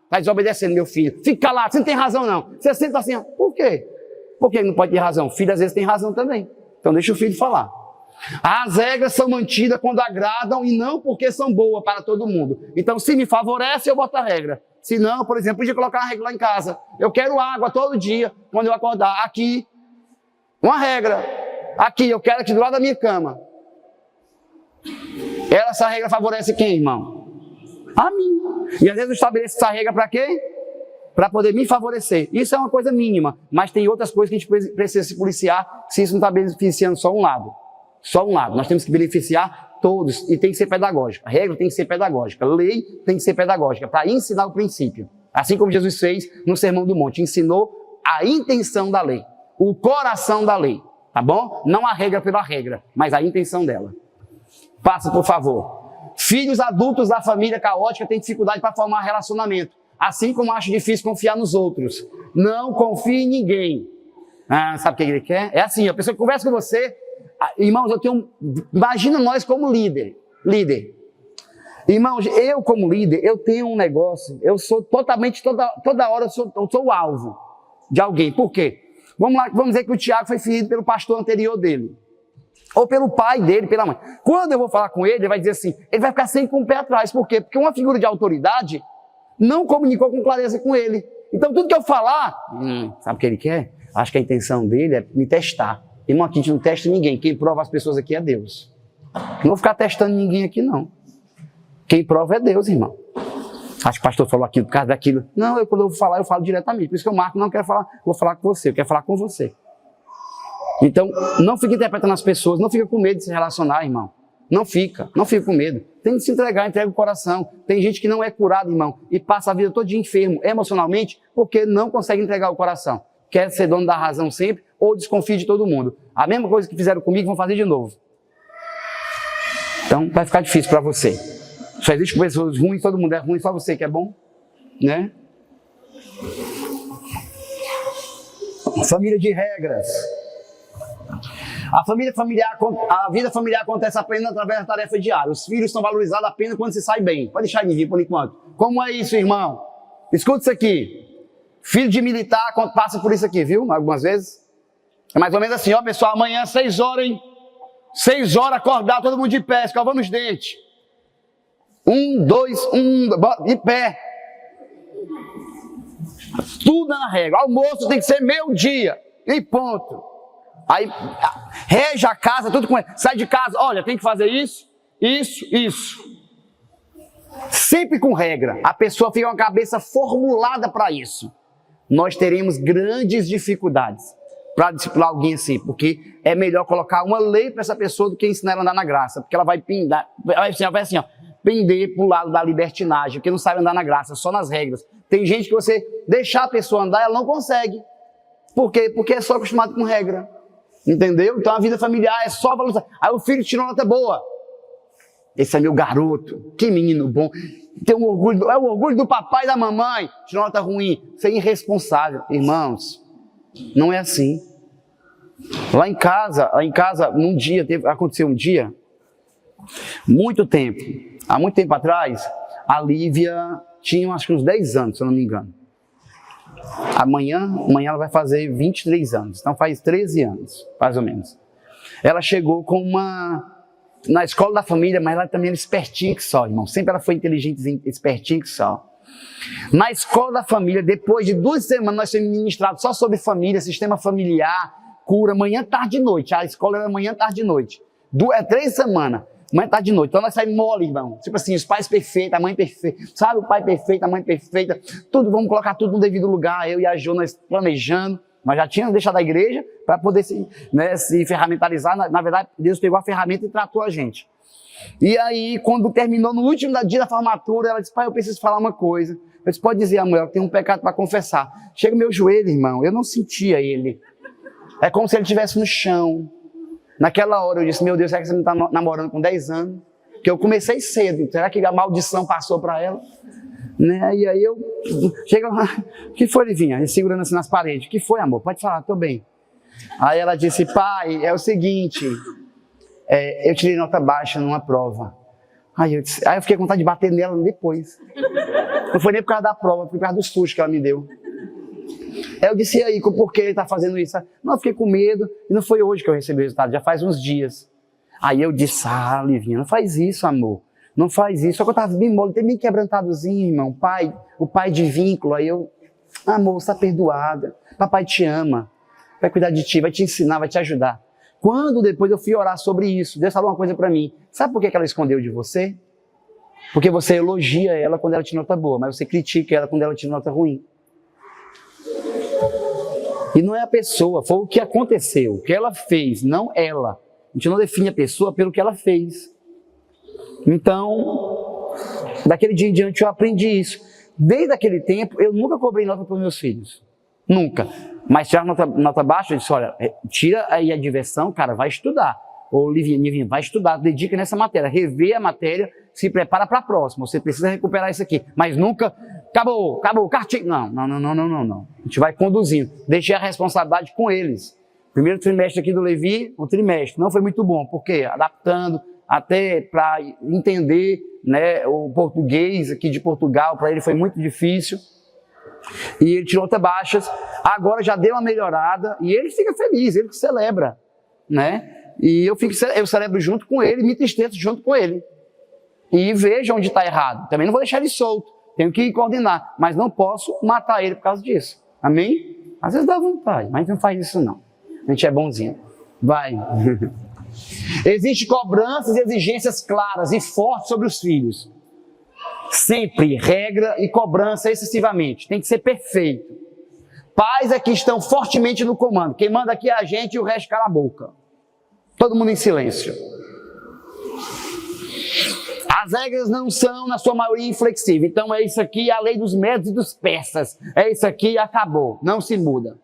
está desobedecendo, meu filho. Fica calado, você não tem razão, não. Você senta assim, por quê? Porque não pode ter razão. O filho às vezes tem razão também. Então deixa o filho falar. As regras são mantidas quando agradam e não porque são boas para todo mundo. Então, se me favorece, eu boto a regra. Se não, por exemplo, podia colocar uma regra lá em casa. Eu quero água todo dia, quando eu acordar. Aqui, uma regra. Aqui, eu quero aqui do lado da minha cama. Essa regra favorece quem, irmão? A mim. E às vezes eu estabeleço essa regra para quê? Para poder me favorecer. Isso é uma coisa mínima, mas tem outras coisas que a gente precisa se policiar se isso não está beneficiando só um lado. Só um lado. Nós temos que beneficiar todos e tem que ser pedagógica. A regra tem que ser pedagógica. A lei tem que ser pedagógica para ensinar o princípio. Assim como Jesus fez no Sermão do Monte. Ensinou a intenção da lei. O coração da lei. Tá bom? Não a regra pela regra, mas a intenção dela. Passa, por favor. Filhos adultos da família caótica têm dificuldade para formar relacionamento. Assim como acho difícil confiar nos outros. Não confie em ninguém. Sabe o que ele quer? É assim, a pessoa que conversa com você... Irmãos, imagina nós como líder. Irmãos, eu como líder, eu tenho um negócio, eu sou totalmente, toda hora eu sou o alvo de alguém. Por quê? Vamos dizer que o Tiago foi ferido pelo pastor anterior dele. Ou pelo pai dele, pela mãe. Quando eu vou falar com ele vai dizer assim, ele vai ficar sempre com o pé atrás. Por quê? Porque uma figura de autoridade não comunicou com clareza com ele. Então tudo que eu falar, sabe o que ele quer? Acho que a intenção dele é me testar. Irmão, aqui a gente não testa ninguém. Quem prova as pessoas aqui é Deus. Não vou ficar testando ninguém aqui, não. Quem prova é Deus, irmão. Acho que o pastor falou aquilo por causa daquilo. Não, quando eu vou falar, eu falo diretamente. Por isso que eu marco, não quero falar, vou falar com você, eu quero falar com você. Então, não fique interpretando as pessoas, não fica com medo de se relacionar, irmão. Não fica com medo. Tem que se entregar, entrega o coração. Tem gente que não é curada, irmão, e passa a vida toda enfermo emocionalmente porque não consegue entregar o coração. Quer ser dono da razão sempre ou desconfia de todo mundo. A mesma coisa que fizeram comigo, vão fazer de novo. Então, vai ficar difícil para você. Só existe pessoas ruins, todo mundo é ruim, só você que é bom, né? Família de regras. A vida familiar acontece apenas através da tarefa diária. Os filhos são valorizados apenas quando se sai bem. Pode deixar de rir por enquanto. Como é isso, irmão? Escuta isso aqui. Filho de militar passa por isso aqui, viu? Algumas vezes. É mais ou menos assim, ó pessoal, amanhã 6 horas, hein? 6 horas acordar, todo mundo de pé, escovando os dentes. 1, 2, 1, de pé. Tudo na regra. Almoço tem que ser meio-dia. E ponto. Aí, rege a casa, tudo com ele. Sai de casa, olha, tem que fazer isso, isso, isso. Sempre com regra. A pessoa fica com a cabeça formulada para isso. Nós teremos grandes dificuldades para disciplinar alguém assim, porque é melhor colocar uma lei para essa pessoa do que ensinar ela a andar na graça, porque ela vai pender, pender para o lado da libertinagem, porque não sabe andar na graça, só nas regras. Tem gente que você deixar a pessoa andar, ela não consegue. Por quê? Porque é só acostumado com regra. Entendeu? Então a vida familiar é só valorizar. Aí o filho tirou nota boa. Esse é meu garoto, que menino bom. Tem um orgulho, é o orgulho do papai e da mamãe. Tirou nota ruim. Isso é irresponsável. Irmãos, não é assim. Lá em casa, num dia, aconteceu um dia, há muito tempo atrás, a Lívia tinha acho que uns 10 anos, se eu não me engano. Amanhã ela vai fazer 23 anos, então faz 13 anos, mais ou menos. Ela chegou na escola da família, mas ela também era espertinha que só, irmão. Sempre ela foi inteligente, espertinha que só. Na escola da família, depois de 2 semanas, nós temos ministrado só sobre família, sistema familiar, cura, manhã, tarde e noite. A escola era manhã, tarde e noite. 3 semanas, manhã, tarde e noite. Então nós saímos mole, irmão. Tipo assim, os pais perfeitos, a mãe perfeita. Sabe o pai perfeito, a mãe perfeita. Tudo, vamos colocar tudo no devido lugar. Eu e a Jo, nós planejando. Mas já tínhamos deixado a igreja para poder se ferramentalizar. Na verdade, Deus pegou a ferramenta e tratou a gente. E aí, quando terminou, no último dia da formatura, ela disse, pai, eu preciso falar uma coisa. Eu disse, pode dizer, amor, eu tenho um pecado para confessar. Chega o meu joelho, irmão, eu não sentia ele. É como se ele estivesse no chão. Naquela hora eu disse, meu Deus, será que você não está namorando com 10 anos? Porque eu comecei cedo, será que a maldição passou para ela? Né? E aí eu chego lá, o que foi, Livinha? Segurando assim nas paredes, o que foi, amor? Pode falar, estou bem. Aí ela disse, pai, é o seguinte, eu tirei nota baixa numa prova. Aí eu fiquei com vontade de bater nela depois. Não foi nem por causa da prova, foi por causa do susto que ela me deu. Aí eu disse, e aí, por que ele está fazendo isso? Não, eu fiquei com medo, e não foi hoje que eu recebi o resultado, já faz uns dias. Aí eu disse, Livinha, não faz isso, amor. Não faz isso. Só que eu estava bem mole, bem quebrantadozinho, irmão. O pai de vínculo. Aí eu, amor, você está perdoada. Papai te ama. Vai cuidar de ti, vai te ensinar, vai te ajudar. Quando depois eu fui orar sobre isso, Deus falou uma coisa para mim. Sabe por que ela escondeu de você? Porque você elogia ela quando ela tira nota boa, mas você critica ela quando ela tira nota ruim. E não é a pessoa, foi o que aconteceu, o que ela fez, não ela. A gente não define a pessoa pelo que ela fez. Então, daquele dia em diante eu aprendi isso. Desde aquele tempo, eu nunca cobrei nota para os meus filhos. Nunca. Mas tirar nota baixa, eu disse, olha, tira aí a diversão, cara, vai estudar. Ou Livinha, vai estudar, dedica nessa matéria, revê a matéria, se prepara para a próxima. Você precisa recuperar isso aqui. Mas nunca, acabou, cartinha. Não. A gente vai conduzindo. Deixei a responsabilidade com eles. Primeiro trimestre aqui do Levi, o trimestre não foi muito bom. Por quê? Adaptando, até para entender, né, o português aqui de Portugal, para ele foi muito difícil. E ele tirou notas baixas, agora já deu uma melhorada e ele fica feliz, ele que celebra, né? E eu celebro junto com ele, me entristeço junto com ele. E vejo onde está errado. Também não vou deixar ele solto, tenho que coordenar, mas não posso matar ele por causa disso. Amém? Às vezes dá vontade, mas não faz isso não. A gente é bonzinho. Vai. Existem cobranças e exigências claras e fortes sobre os filhos. Sempre regra e cobrança excessivamente. Tem que ser perfeito. Pais é que estão fortemente no comando. Quem manda aqui é a gente e o resto cala a boca. Todo mundo em silêncio. As regras não são, na sua maioria, inflexíveis. Então é isso aqui, a lei dos medos e dos persas. É isso aqui e acabou. Não se muda.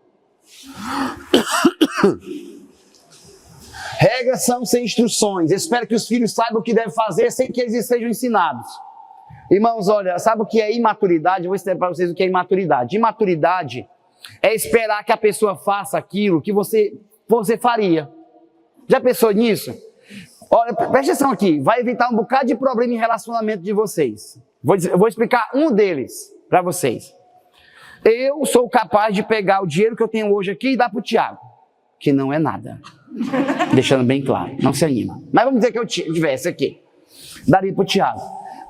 Regras são sem instruções. Espero que os filhos saibam o que devem fazer sem que eles sejam ensinados. Irmãos, olha, sabe o que é imaturidade? Eu vou explicar para vocês o que é imaturidade. Imaturidade é esperar que a pessoa faça aquilo que você faria. Já pensou nisso? Olha, presta atenção aqui, vai evitar um bocado de problema em relacionamento de vocês. Vou explicar um deles para vocês. Eu sou capaz de pegar o dinheiro que eu tenho hoje aqui e dar para o Tiago, que não é nada. Deixando bem claro, não se anima. Mas vamos dizer que eu tivesse aqui. Daria para o Tiago.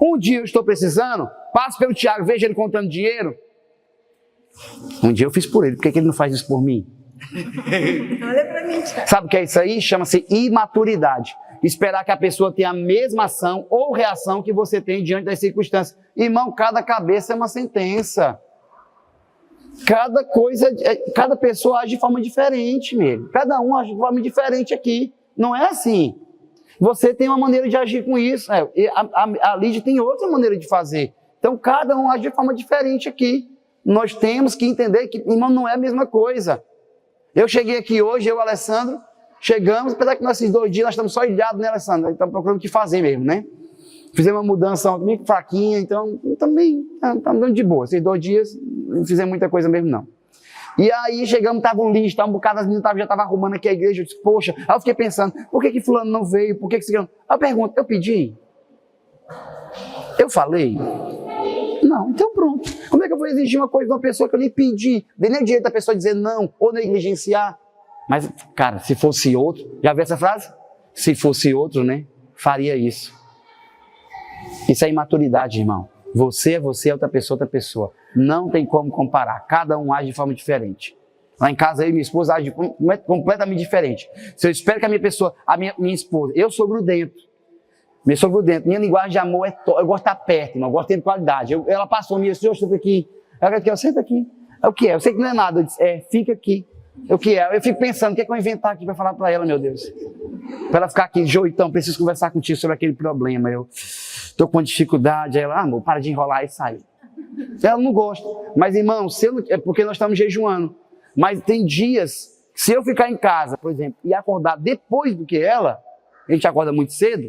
Um dia eu estou precisando, passo pelo Tiago, vejo ele contando dinheiro. Um dia eu fiz por ele, por que ele não faz isso por mim? Olha para mim, Tiago. Sabe o que é isso aí? Chama-se imaturidade. Esperar que a pessoa tenha a mesma ação ou reação que você tem diante das circunstâncias. Irmão, cada cabeça é uma sentença. Cada pessoa age de forma diferente mesmo. Cada um age de forma diferente aqui. Não é assim. Você tem uma maneira de agir com isso. A Lídia tem outra maneira de fazer. Então, cada um age de forma diferente aqui. Nós temos que entender que, irmão, não é a mesma coisa. Eu cheguei aqui hoje, eu e o Alessandro, chegamos, apesar que nesses 2 dias nós estamos só ilhados, né, Alessandro? Estamos procurando o que fazer mesmo, né? Fizemos uma mudança meio fraquinha, então também estamos dando de boa. Esses 2 dias não fizemos muita coisa mesmo, não. E aí chegamos, estava um lixo, um bocado, as meninas já estavam arrumando aqui a igreja. Eu disse, poxa, aí eu fiquei pensando, por que fulano não veio? Por que fulano... Aí eu pergunto, eu pedi? Eu falei? Não, então pronto. Como é que eu vou exigir uma coisa de uma pessoa que eu nem pedi? Dei nem o direito da pessoa dizer não, ou negligenciar. Mas, cara, se fosse outro, já viu essa frase? Se fosse outro, né, faria isso. Isso é imaturidade, irmão. Você é você, outra pessoa. Não tem como comparar. Cada um age de forma diferente. Lá em casa, eu e minha esposa agem completamente diferente. Se eu espero que a minha pessoa, minha esposa, eu sou grudento. Minha linguagem de amor é eu gosto de estar perto, irmão. Eu gosto de ter qualidade. Ela passou, minha senhora, senta aqui. Ela quer, senta aqui. É o que é? Eu sei que não é nada. Eu disse, fica aqui. O que é? Eu fico pensando, o que é que eu vou inventar aqui para falar para ela, meu Deus? Para ela ficar aqui, Jô, então, preciso conversar contigo sobre aquele problema. Eu estou com uma dificuldade. Aí ela, amor, para de enrolar e sai. Ela não gosta. Mas, irmão, é porque nós estamos jejuando. Mas tem dias, se eu ficar em casa, por exemplo, e acordar depois do que ela, a gente acorda muito cedo,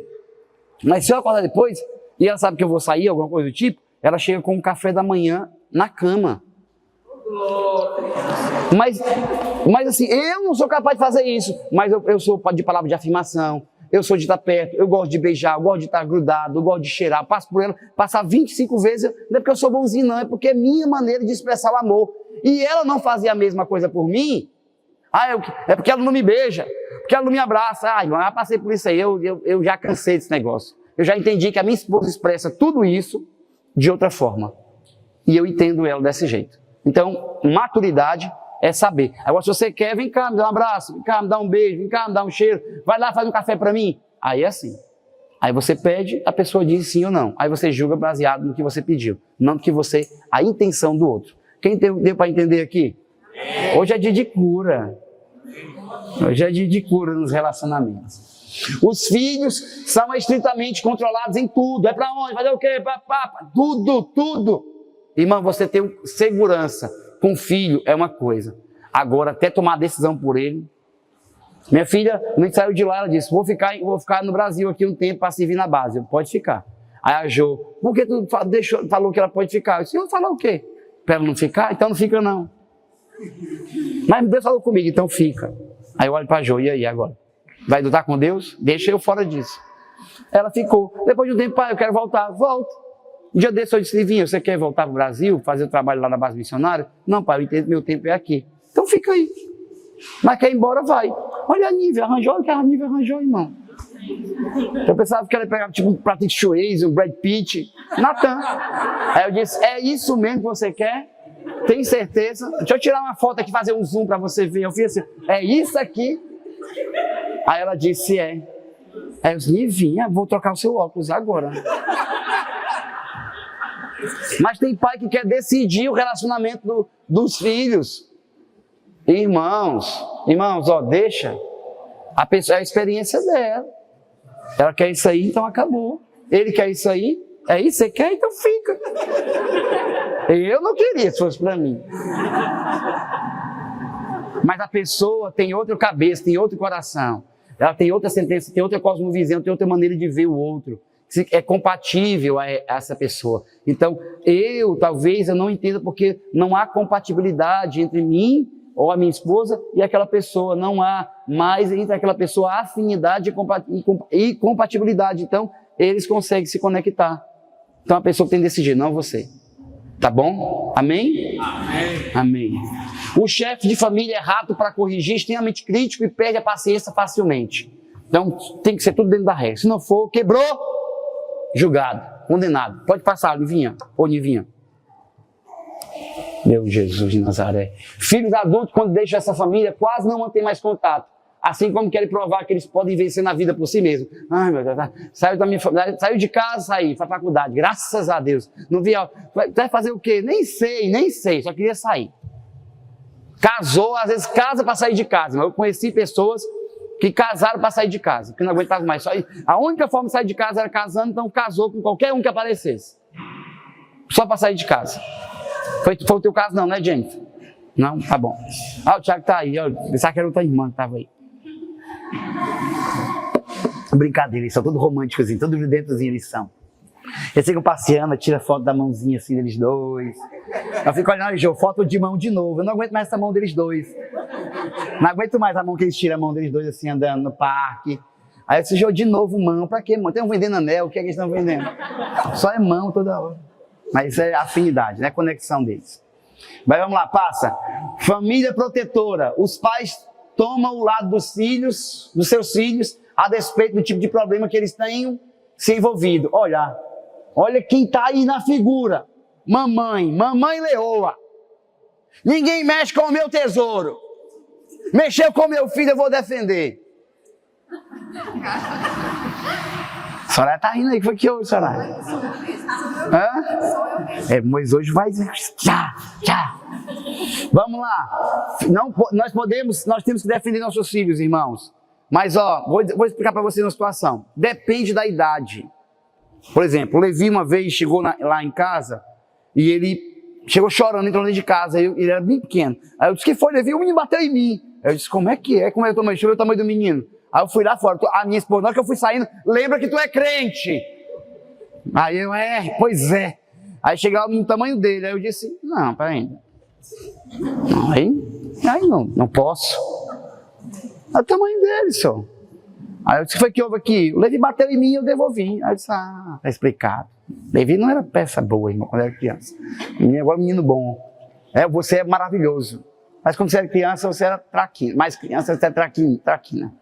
mas se eu acordar depois, e ela sabe que eu vou sair, alguma coisa do tipo, ela chega com um café da manhã na cama. Mas assim, eu não sou capaz de fazer isso, mas eu sou de palavra de afirmação, eu sou de estar perto, eu gosto de beijar, eu gosto de estar grudado, eu gosto de cheirar, passo por ela, passar 25 vezes, não é porque eu sou bonzinho não, é porque é minha maneira de expressar o amor. E ela não fazia a mesma coisa por mim, é porque ela não me beija, porque ela não me abraça, eu já passei por isso aí, eu já cansei desse negócio. Eu já entendi que a minha esposa expressa tudo isso de outra forma, e eu entendo ela desse jeito. Então, maturidade é saber. Agora, se você quer, vem cá, me dá um abraço, vem cá, me dá um beijo, vem cá, me dá um cheiro, vai lá, faz um café para mim. Aí é assim. Aí você pede, a pessoa diz sim ou não. Aí você julga baseado no que você pediu, não no que a intenção do outro. Quem deu para entender aqui? Hoje é dia de cura. Hoje é dia de cura nos relacionamentos. Os filhos são estritamente controlados em tudo. É para onde? Fazer o quê? Tudo. Irmão, você tem segurança com o filho é uma coisa. Agora, até tomar a decisão por ele. Minha filha, quando a gente saiu de lá, ela disse, vou ficar no Brasil aqui um tempo para servir na base. Eu, pode ficar. Aí a Jo, por que tu falou que ela pode ficar? Eu disse, eu vou falar o quê? Para ela não ficar? Então não fica não. Mas Deus falou comigo, então fica. Aí eu olho para a Jo, e aí agora? Vai lutar com Deus? Deixa eu fora disso. Ela ficou. Depois de um tempo, pai, eu quero voltar. Volto. Um dia desse eu disse, Livinho, você quer voltar para o Brasil, fazer o trabalho lá na base missionária? Não, pai, eu entendo, meu tempo é aqui. Então fica aí. Mas quer ir embora, vai. Olha a Nívia, olha o que a Nívia arranjou, irmão. Eu pensava que ela ia pegar tipo um Patrick Swayze, um Brad Pitt, Natan. Aí eu disse, é isso mesmo que você quer? Tem certeza? Deixa eu tirar uma foto aqui, fazer um zoom para você ver. Eu fiz assim, é isso aqui? Aí ela disse, é. Aí eu disse, Livinha, vou trocar o seu óculos agora. Mas tem pai que quer decidir o relacionamento dos filhos. Irmãos, ó, deixa. A pessoa, é a experiência dela. Ela quer isso aí, então acabou. Ele quer isso aí, é isso, você quer, então fica. Eu não queria se fosse para mim. Mas a pessoa tem outra cabeça, tem outro coração. Ela tem outra sentença, tem outra cosmovisão, tem outra maneira de ver o outro. É compatível a essa pessoa. Então, talvez eu não entenda porque não há compatibilidade entre mim ou a minha esposa e aquela pessoa. Não há mais entre aquela pessoa afinidade e compatibilidade. Então, eles conseguem se conectar. Então, a pessoa tem que decidir, não você. Tá bom? Amém? Amém. Amém. O chefe de família é rápido para corrigir, extremamente crítico e perde a paciência facilmente. Então, tem que ser tudo dentro da regra. Se não for, quebrou, julgado, condenado. Pode passar, Livinha ou Nivinha. Meu Jesus de Nazaré. Filhos adultos, quando deixam essa família, quase não mantêm mais contato. Assim como querem provar que eles podem vencer na vida por si mesmos. Ai, meu Deus, saiu da minha família, saiu de casa, saí, foi pra faculdade, graças a Deus. Não vi, vai fazer o quê? Nem sei, só queria sair. Casou, às vezes casa para sair de casa. Mas eu conheci pessoas que casaram para sair de casa, que não aguentavam mais. A única forma de sair de casa era casando, então casou com qualquer um que aparecesse. Só para sair de casa. Foi o teu caso não, né, Jennifer? Não? Tá bom. O Thiago tá aí, pensava que era outra irmã que tava aí. Brincadeira, eles são todos românticos, todos dentrozinhos eles são. Eles ficam passeando, tira foto da mãozinha assim deles dois. Eu fico olhando, Jô, foto de mão de novo. Eu não aguento mais essa mão deles dois. Não aguento mais a mão que eles tiram a mão deles dois assim andando no parque. Aí eu disse, Jô, de novo mão, pra quê, mano? Estão vendendo anel, o que é que eles estão vendendo? Só é mão toda hora. Mas isso é afinidade, né? Conexão deles. Mas vamos lá, passa. Família protetora. Os pais tomam o lado dos filhos, dos seus filhos, a despeito do tipo de problema que eles tenham se envolvido. Olha quem está aí na figura. Mamãe leoa. Ninguém mexe com o meu tesouro. Mexeu com meu filho, eu vou defender. Soraya está rindo aí, o que foi que houve, Soraya? Mas hoje vai... Tchá. Vamos lá. Nós temos que defender nossos filhos, irmãos. Mas, vou explicar para vocês uma situação. Depende da idade. Por exemplo, o Levi uma vez chegou lá em casa e ele chegou chorando, entrou dentro de casa. Ele era bem pequeno. Aí eu disse, que foi, Levi? O menino bateu em mim. Eu disse, como é que é? Como é o tamanho? Deixa eu ver o tamanho do menino. Aí eu fui lá fora. A minha esposa, na hora que eu fui saindo, lembra que tu é crente. Aí eu, pois é. Aí chegava o menino do tamanho dele. Aí eu disse, não, peraí. Aí não posso. É o tamanho dele, senhor. Aí eu disse, foi que houve aqui? O Levi bateu em mim e eu devolvi. Aí eu disse, tá explicado. Levi não era peça boa, irmão, quando era criança. Agora é um menino bom. Você é maravilhoso. Mas quando você era criança, você era traquina. Mais criança, você era traquina.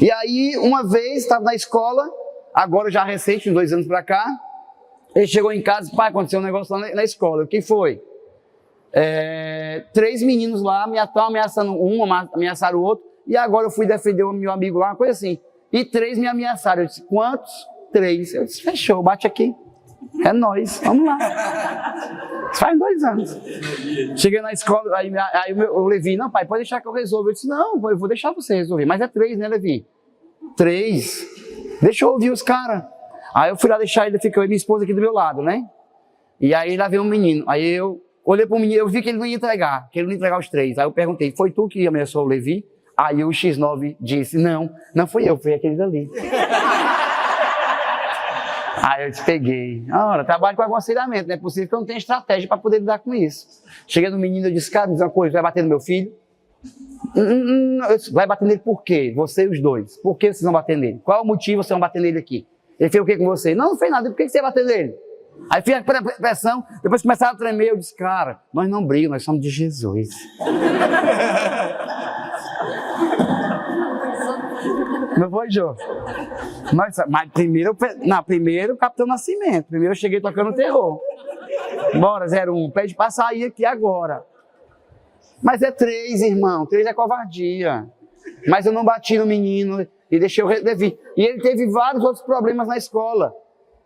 E aí, uma vez, estava na escola, agora já recente, uns 2 anos pra cá, ele chegou em casa e disse, pai, aconteceu um negócio lá na escola. O que foi? 3 meninos lá estão ameaçando ameaçaram o outro, e agora eu fui defender o meu amigo lá, uma coisa assim. E 3 me ameaçaram. Eu disse, quantos? 3. Eu disse, fechou, bate aqui. É nós, vamos lá. Isso faz 2 anos. Cheguei na escola, aí o Levi, não, pai, pode deixar que eu resolva. Eu disse, não, eu vou deixar você resolver. Mas é 3, né, Levi? 3. Deixa eu ouvir os caras. Aí eu fui lá deixar ele, ficou minha esposa aqui do meu lado, né? E aí lá veio um menino. Aí eu olhei para o menino, eu vi que ele não ia entregar, os 3. Aí eu perguntei, foi tu que ameaçou o Levi? Aí o X9 disse, não fui eu, foi aquele dali. Aí eu te peguei. Ora, trabalho com aconselhamento, não é possível que eu não tenha estratégia para poder lidar com isso. Cheguei no menino e disse, cara, me diz uma coisa, vai bater no meu filho? Vai bater nele por quê? Você e os 2. Por que vocês vão bater nele? Qual é o motivo vocês vão bater nele aqui? Ele fez o que com você? Não fez nada, por que você vai bater nele? Aí fiz a pressão, depois começaram a tremer, eu disse, cara, nós não brigamos, nós somos de Jesus. Não foi, Jô? Mas primeiro Capitão Nascimento. Primeiro eu cheguei tocando terror. Bora, 01, pede pra sair aqui agora. Mas é 3, irmão. 3 é covardia. Mas eu não bati no menino e deixei o Levi. E ele teve vários outros problemas na escola.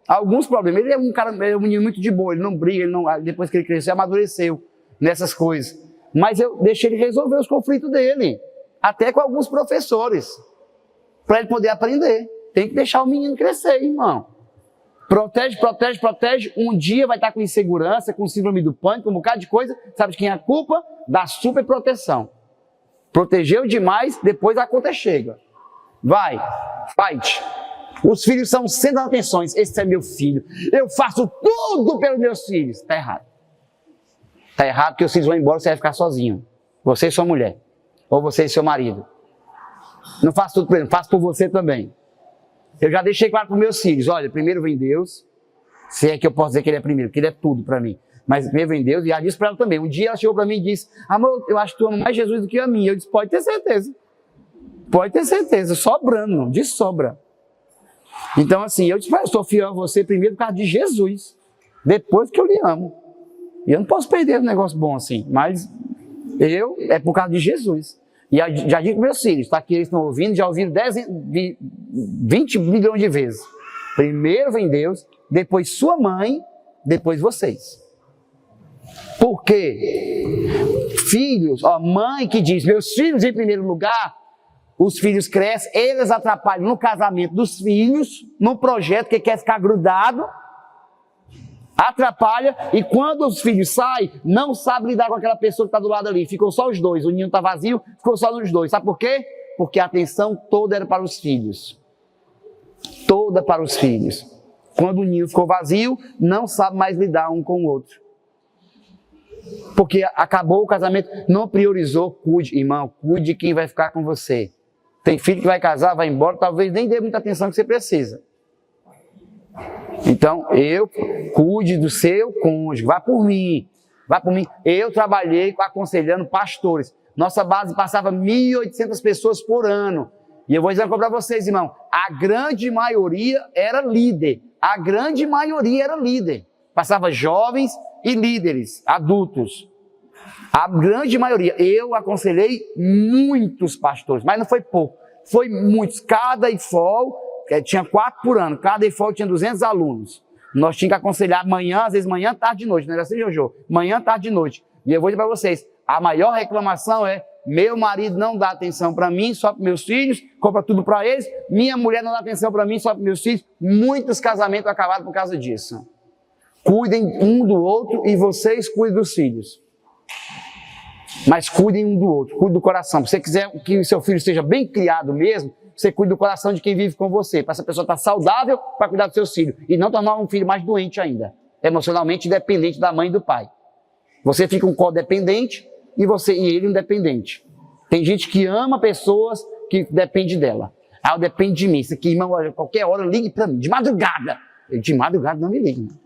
Alguns problemas. Ele é um menino muito de boa, ele não briga, depois que ele cresceu, amadureceu nessas coisas. Mas eu deixei ele resolver os conflitos dele. Até com alguns professores. Para ele poder aprender. Tem que deixar o menino crescer, irmão. Protege. Um dia vai estar com insegurança, com síndrome do pânico, um bocado de coisa. Sabe de quem é a culpa? Da superproteção. Protegeu demais, depois a conta chega. Vai, fight. Os filhos são centro das atenções. Esse é meu filho. Eu faço tudo pelos meus filhos. Está errado. Está errado porque os filhos vão embora e você vai ficar sozinho. Você e sua mulher. Ou você e seu marido. Não faço tudo por ele, faço por você também. Eu já deixei claro para os meus filhos, olha, primeiro vem Deus, se é que eu posso dizer que ele é primeiro, porque ele é tudo para mim. Mas primeiro vem Deus, e já disse para ela também. Um dia ela chegou para mim e disse, amor, eu acho que tu ama mais Jesus do que a mim. Eu disse, pode ter certeza. Pode ter certeza, sobrando, de sobra. Então assim, eu disse, eu sou fiel a você primeiro por causa de Jesus, depois que eu lhe amo. E eu não posso perder um negócio bom assim, mas é por causa de Jesus. E já digo para meus filhos, tá aqui eles estão ouvindo, já ouviram 20 milhões de vezes. Primeiro vem Deus, depois sua mãe, depois vocês. Por quê? Filhos, mãe que diz, meus filhos em primeiro lugar, os filhos crescem, eles atrapalham no casamento dos filhos, no projeto que quer ficar grudado, atrapalha, e quando os filhos saem, não sabe lidar com aquela pessoa que está do lado ali, ficou só os dois, o ninho está vazio, ficou só os dois, sabe por quê? Porque a atenção toda era para os filhos, toda para os filhos. Quando o ninho ficou vazio, não sabe mais lidar um com o outro, porque acabou o casamento, não priorizou, cuide, irmão, cuide de quem vai ficar com você. Tem filho que vai casar, vai embora, talvez nem dê muita atenção que você precisa. Então, cuide do seu cônjuge, vá por mim. Eu trabalhei aconselhando pastores. Nossa base passava 1.800 pessoas por ano. E eu vou dizer para vocês, irmão, a grande maioria era líder. Passava jovens e líderes, adultos. A grande maioria. Eu aconselhei muitos pastores, mas não foi pouco. Foi muitos. Cada IFOL, tinha 4 por ano. Cada IFOL tinha 200 alunos. Nós tínhamos que aconselhar manhã, às vezes manhã, tarde e noite. Não era assim, Jojo? Manhã, tarde e noite. E eu vou dizer para vocês, a maior reclamação é, meu marido não dá atenção para mim, só para meus filhos, compra tudo para eles. Minha mulher não dá atenção para mim, só para meus filhos. Muitos casamentos acabaram por causa disso. Cuidem um do outro e vocês cuidem dos filhos. Mas cuidem um do outro, cuide do coração. Se você quiser que o seu filho esteja bem criado mesmo, você cuide do coração de quem vive com você, para essa pessoa estar saudável para cuidar dos seus filhos e não tornar um filho mais doente ainda, emocionalmente dependente da mãe e do pai. Você fica um codependente e ele independente. Tem gente que ama pessoas que depende dela. Eu dependo de mim. Isso aqui, irmão, qualquer hora ligue para mim, de madrugada. De madrugada não me ligue, não.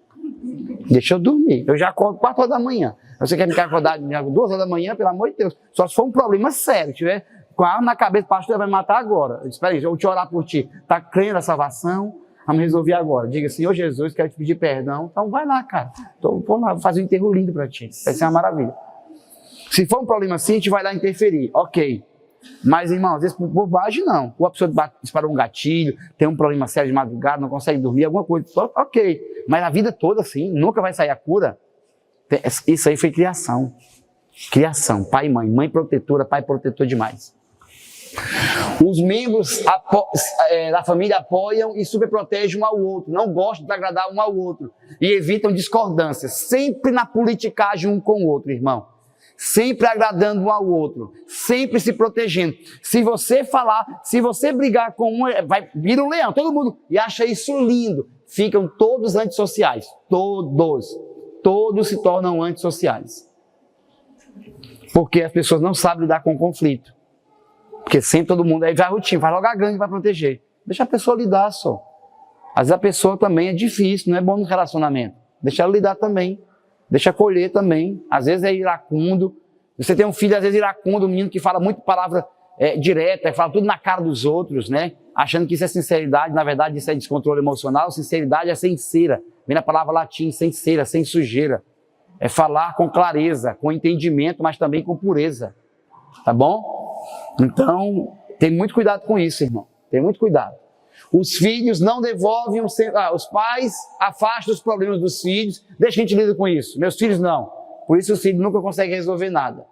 Deixa eu dormir. Eu já acordo 4 horas da manhã. Você quer me acordar 2 horas da manhã, pelo amor de Deus. Só se for um problema sério, tiver com a arma na cabeça, o pastor vai matar agora. Espera aí, eu vou te orar por ti. Está crendo na salvação? Vamos resolver agora. Diga, Senhor Jesus, quero te pedir perdão. Então vai lá, cara. Então, vou lá, vou fazer um enterro lindo para ti. Vai ser uma maravilha. Se for um problema assim, a gente vai lá interferir. Ok. Mas, irmão, às vezes por bobagem não. Ou a pessoa disparou um gatilho, tem um problema sério de madrugada, não consegue dormir, alguma coisa. Ok. Mas a vida toda assim, nunca vai sair a cura. Isso aí foi criação. Criação. Pai e mãe. Mãe protetora, pai protetor demais. Os membros da família apoiam e superprotegem um ao outro. Não gostam de agradar um ao outro. E evitam discordâncias. Sempre na politicagem um com o outro, irmão. Sempre agradando um ao outro, sempre se protegendo. Se você brigar com um, vai vir um leão, todo mundo, e acha isso lindo. Ficam todos antissociais, todos se tornam antissociais. Porque as pessoas não sabem lidar com o conflito. Porque sempre todo mundo, aí vai a rotina, vai logo a gangue para proteger. Deixa a pessoa lidar só. Às vezes a pessoa também é difícil, não é bom no relacionamento. Deixa ela lidar também. Deixa acolher também, às vezes é iracundo. Você tem um filho, às vezes iracundo, um menino que fala muito palavra direta, fala tudo na cara dos outros, né? Achando que isso é sinceridade, na verdade isso é descontrole emocional. Sinceridade é sincera, vem na palavra latim, sincera, sem sujeira. É falar com clareza, com entendimento, mas também com pureza, tá bom? Então, tem muito cuidado com isso, irmão, tem muito cuidado. Os filhos não devolvem, os pais afastam os problemas dos filhos, deixa que a gente lida com isso. Meus filhos não. Por isso os filhos nunca conseguem resolver nada.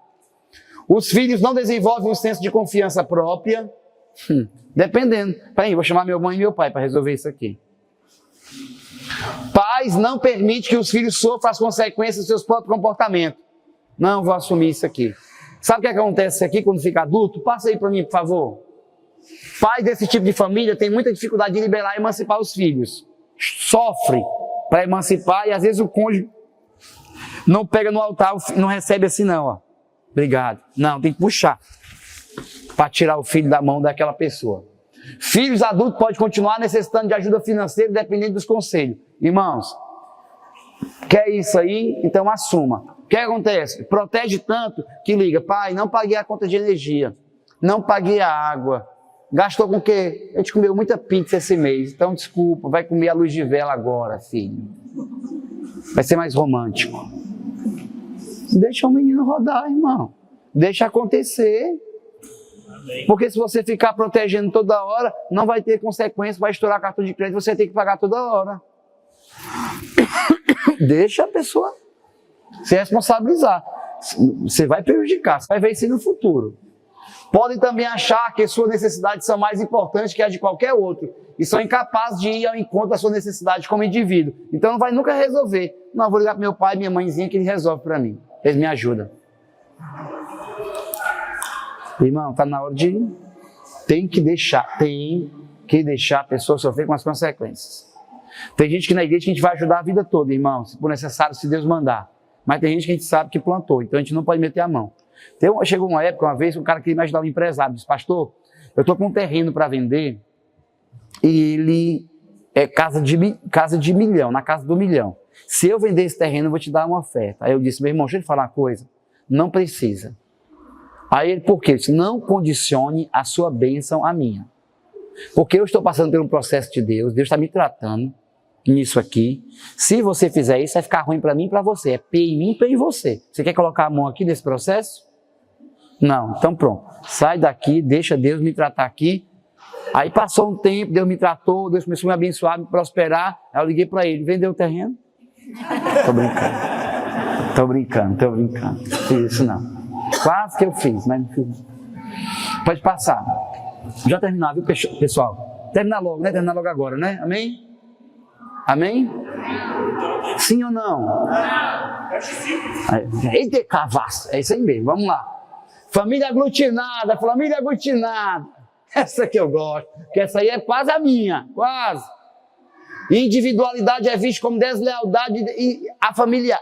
Os filhos não desenvolvem um senso de confiança própria, dependendo. Peraí, vou chamar minha mãe e meu pai para resolver isso aqui. Pais não permitem que os filhos sofram as consequências dos seus próprios comportamentos. Não vou assumir isso aqui. Sabe o que acontece aqui quando fica adulto? Passa aí para mim, por favor. Pais desse tipo de família têm muita dificuldade de liberar e emancipar os filhos. Sofre para emancipar e às vezes o cônjuge não pega no altar, não recebe assim não. Ó. Obrigado. Não, tem que puxar para tirar o filho da mão daquela pessoa. Filhos adultos podem continuar necessitando de ajuda financeira, dependendo dos conselhos. Irmãos, quer isso aí? Então assuma. O que acontece? Protege tanto que liga: pai, não paguei a conta de energia, não paguei a água. Gastou com o quê? A gente comeu muita pizza esse mês, então desculpa, vai comer a luz de vela agora, filho. Vai ser mais romântico. Deixa o menino rodar, irmão. Deixa acontecer. Porque se você ficar protegendo toda hora, não vai ter consequência, vai estourar cartão de crédito, você tem que pagar toda hora. Deixa a pessoa se responsabilizar. Você vai prejudicar, você vai ver isso no futuro. Podem também achar que suas necessidades são mais importantes que as de qualquer outro e são incapazes de ir ao encontro da sua necessidade como indivíduo. Então não vai nunca resolver. Não, vou ligar para meu pai e minha mãezinha que ele resolve para mim. Eles me ajudam. Irmão, está na hora de... Tem que deixar a pessoa sofrer com as consequências. Tem gente que na igreja a gente vai ajudar a vida toda, irmão, se for necessário, se Deus mandar. Mas tem gente que a gente sabe que plantou, então a gente não pode meter a mão. Chegou uma época, uma vez, um cara queria me ajudar, um empresário, disse: pastor, eu estou com um terreno para vender e ele é casa de milhão, na casa do milhão. Se eu vender esse terreno, eu vou te dar uma oferta. Aí eu disse: meu irmão, deixa eu te falar uma coisa, não precisa. Aí ele: por quê? Eu disse: não condicione a sua bênção à minha. Porque eu estou passando por um processo de Deus está me tratando nisso aqui. Se você fizer isso, vai ficar ruim para mim e para você. É P em mim, P em você. Você quer colocar a mão aqui nesse processo? Não, então pronto. Sai daqui, deixa Deus me tratar aqui. Aí passou um tempo, Deus me tratou, Deus começou a me abençoar, me prosperar. Aí eu liguei para ele: vendeu o terreno? Tô brincando. Fiz isso não. Quase que eu fiz, mas não fiz. Pode passar. Já terminar, viu, pessoal? Terminar logo, né? Terminar logo agora, né? Amém? Amém? Sim ou não? Eita, cavaço. É isso aí mesmo, vamos lá. Família aglutinada. Essa que eu gosto, porque essa aí é quase a minha, quase. Individualidade é vista como deslealdade e a família.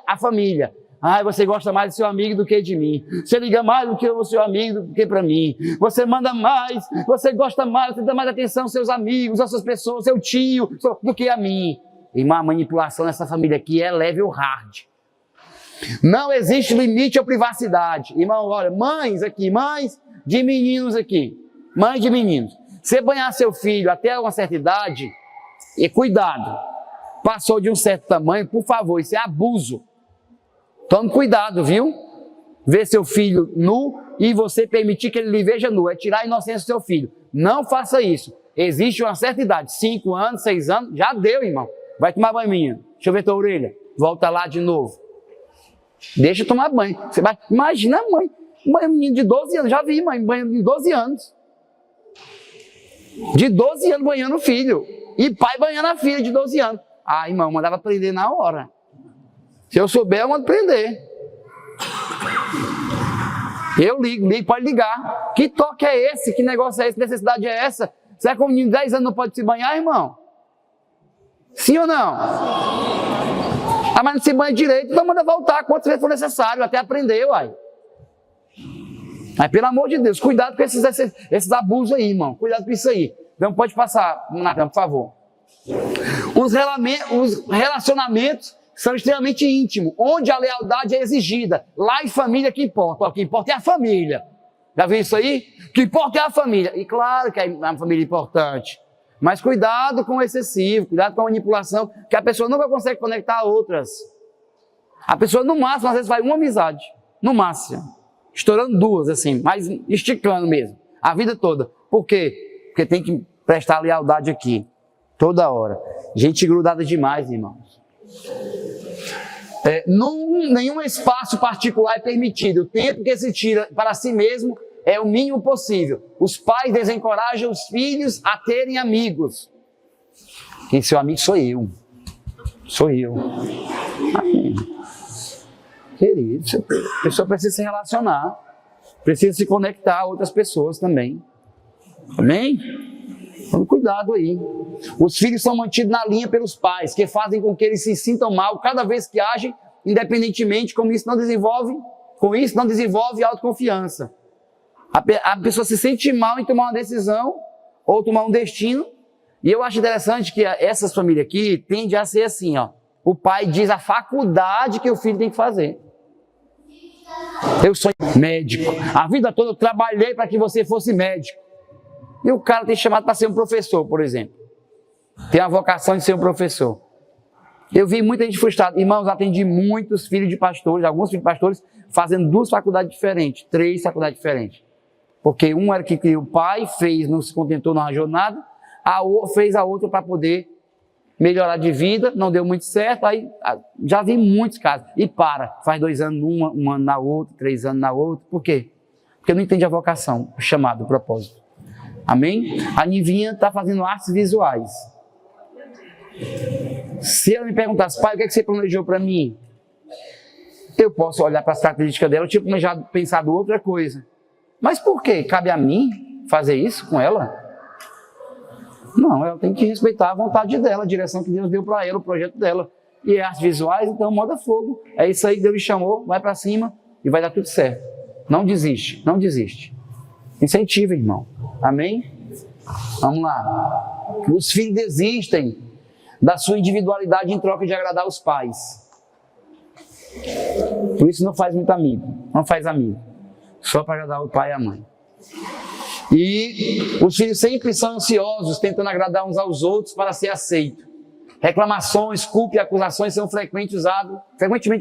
Ai, você gosta mais do seu amigo do que de mim. Você liga mais do que o seu amigo do que para mim. Você manda mais, você gosta mais, você dá mais atenção aos seus amigos, às suas pessoas, seu tio, do que a mim. Irmã, a manipulação nessa família aqui é level hard. Não existe limite à privacidade. Irmão, olha, mães de meninos aqui. Mães de meninos. Você banhar seu filho até uma certa idade, e cuidado. Passou de um certo tamanho, por favor, isso é abuso. Tome cuidado, viu? Ver seu filho nu e você permitir que ele lhe veja nu. É tirar a inocência do seu filho. Não faça isso. Existe uma certa idade, 5 anos, 6 anos, já deu, irmão. Vai tomar banho, menino. Deixa eu ver tua orelha. Volta lá de novo. Deixa eu tomar banho. Você vai... Imagina a mãe. Mãe, menino de 12 anos. Já vi mãe banhando de 12 anos. De 12 anos banhando o filho. E pai banhando a filha de 12 anos. Ah, irmão, mandava prender na hora. Se eu souber, eu mando prender. Eu ligo, pode ligar. Que toque é esse? Que negócio é esse? Que necessidade é essa? Será que um menino de 10 anos não pode se banhar, irmão? Sim ou não? Ah, mas não se banha direito, então manda voltar quantas vezes for necessário, até aprender, uai. Mas pelo amor de Deus, cuidado com esses abusos aí, irmão. Cuidado com isso aí. Então pode passar, Natan, por favor. Os relacionamentos são extremamente íntimos, onde a lealdade é exigida. Lá em família que importa. O que importa é a família. Já viu isso aí? O que importa é a família. E claro que é uma família importante. Mas cuidado com o excessivo, cuidado com a manipulação, que a pessoa nunca consegue conectar a outras. A pessoa, no máximo, às vezes vai uma amizade. No máximo. Estourando 2, assim, mas esticando mesmo. A vida toda. Por quê? Porque tem que prestar lealdade aqui. Toda hora. Gente grudada demais, irmãos. Nenhum espaço particular é permitido. O tempo que se tira para si mesmo é o mínimo possível. Os pais desencorajam os filhos a terem amigos. Quem seu amigo sou eu. Amém. Querido, a pessoa precisa se relacionar, precisa se conectar a outras pessoas também. Amém? Então, cuidado aí. Os filhos são mantidos na linha pelos pais, que fazem com que eles se sintam mal cada vez que agem, independentemente, como isso não desenvolve Com isso, não desenvolve autoconfiança. A pessoa se sente mal em tomar uma decisão ou tomar um destino. E eu acho interessante que essas famílias aqui tendem a ser assim, ó. O pai diz a faculdade que o filho tem que fazer. Eu sou médico. A vida toda eu trabalhei para que você fosse médico. E o cara tem chamado para ser um professor, por exemplo. Tem a vocação de ser um professor. Eu vi muita gente frustrada. Irmãos, atendi muitos filhos de pastores, alguns filhos de pastores, fazendo 2 faculdades diferentes, 3 faculdades diferentes. Porque um era que o pai fez, não se contentou, não arranjou nada, fez a outra para poder melhorar de vida, não deu muito certo, aí já vi muitos casos. E faz 2 anos numa, 1 ano na outra, 3 anos na outra. Por quê? Porque não entende a vocação, o chamado, o propósito. Amém? A Nivinha está fazendo artes visuais. Se ela me perguntasse, pai, o que é que você planejou para mim? Eu posso olhar para as características dela, eu tinha planejado, pensado outra coisa. Mas por quê? Cabe a mim fazer isso com ela? Não, ela tem que respeitar a vontade dela, a direção que Deus deu para ela, o projeto dela. E artes visuais, então manda fogo. É isso aí que Deus lhe chamou, vai para cima e vai dar tudo certo. Não desiste, não desiste. Incentiva, irmão. Amém? Vamos lá. Os filhos desistem da sua individualidade em troca de agradar os pais. Por isso não faz muito amigo, não faz amigo. Só para agradar o pai e a mãe. E os filhos sempre são ansiosos, tentando agradar uns aos outros para ser aceito. Reclamações, culpa e acusações são frequentemente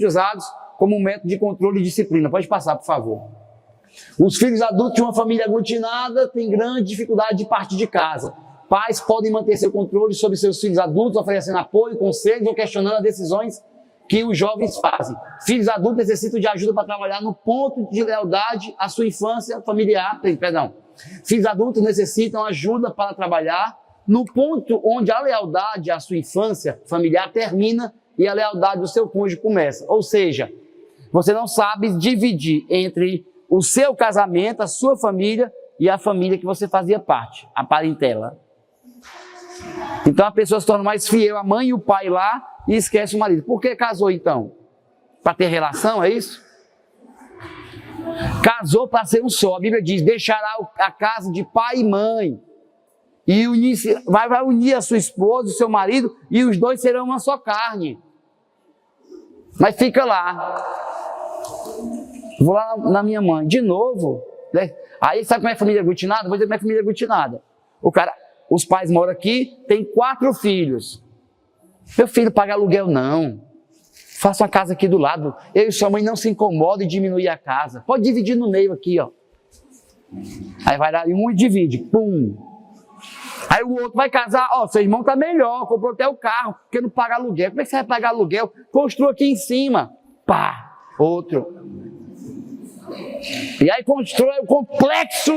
usados como um método de controle e disciplina. Pode passar, por favor. Os filhos adultos de uma família aglutinada têm grande dificuldade de partir de casa. Pais podem manter seu controle sobre seus filhos adultos, oferecendo apoio, conselhos ou questionando as decisões que os jovens fazem. Filhos adultos necessitam de ajuda para trabalhar no ponto de lealdade à sua infância familiar. Filhos adultos necessitam ajuda para trabalhar no ponto onde a lealdade à sua infância familiar termina e a lealdade do seu cônjuge começa. Ou seja, você não sabe dividir entre o seu casamento, a sua família e a família que você fazia parte, a parentela. Então a pessoa se torna mais fiel à mãe e o pai lá e esquece o marido. Por que casou então? Para ter relação, é isso? Casou para ser um só. A Bíblia diz, deixará a casa de pai e mãe. E vai unir a sua esposa, o seu marido, e os dois serão uma só carne. Mas fica lá. Vou lá na minha mãe, de novo. Né? Aí sabe como é a família aglutinada? Vou dizer como é a família aglutinada. Os pais moram aqui, tem 4 filhos. Meu filho paga aluguel não. Faça uma casa aqui do lado. Eu e sua mãe não se incomodem em diminuir a casa. Pode dividir no meio aqui, ó. Aí vai lá e um divide. Pum. Aí o outro vai casar. Ó, seu irmão tá melhor. Comprou até o carro, porque não paga aluguel. Como é que você vai pagar aluguel? Construa aqui em cima. Pá. Outro. E aí constrói o complexo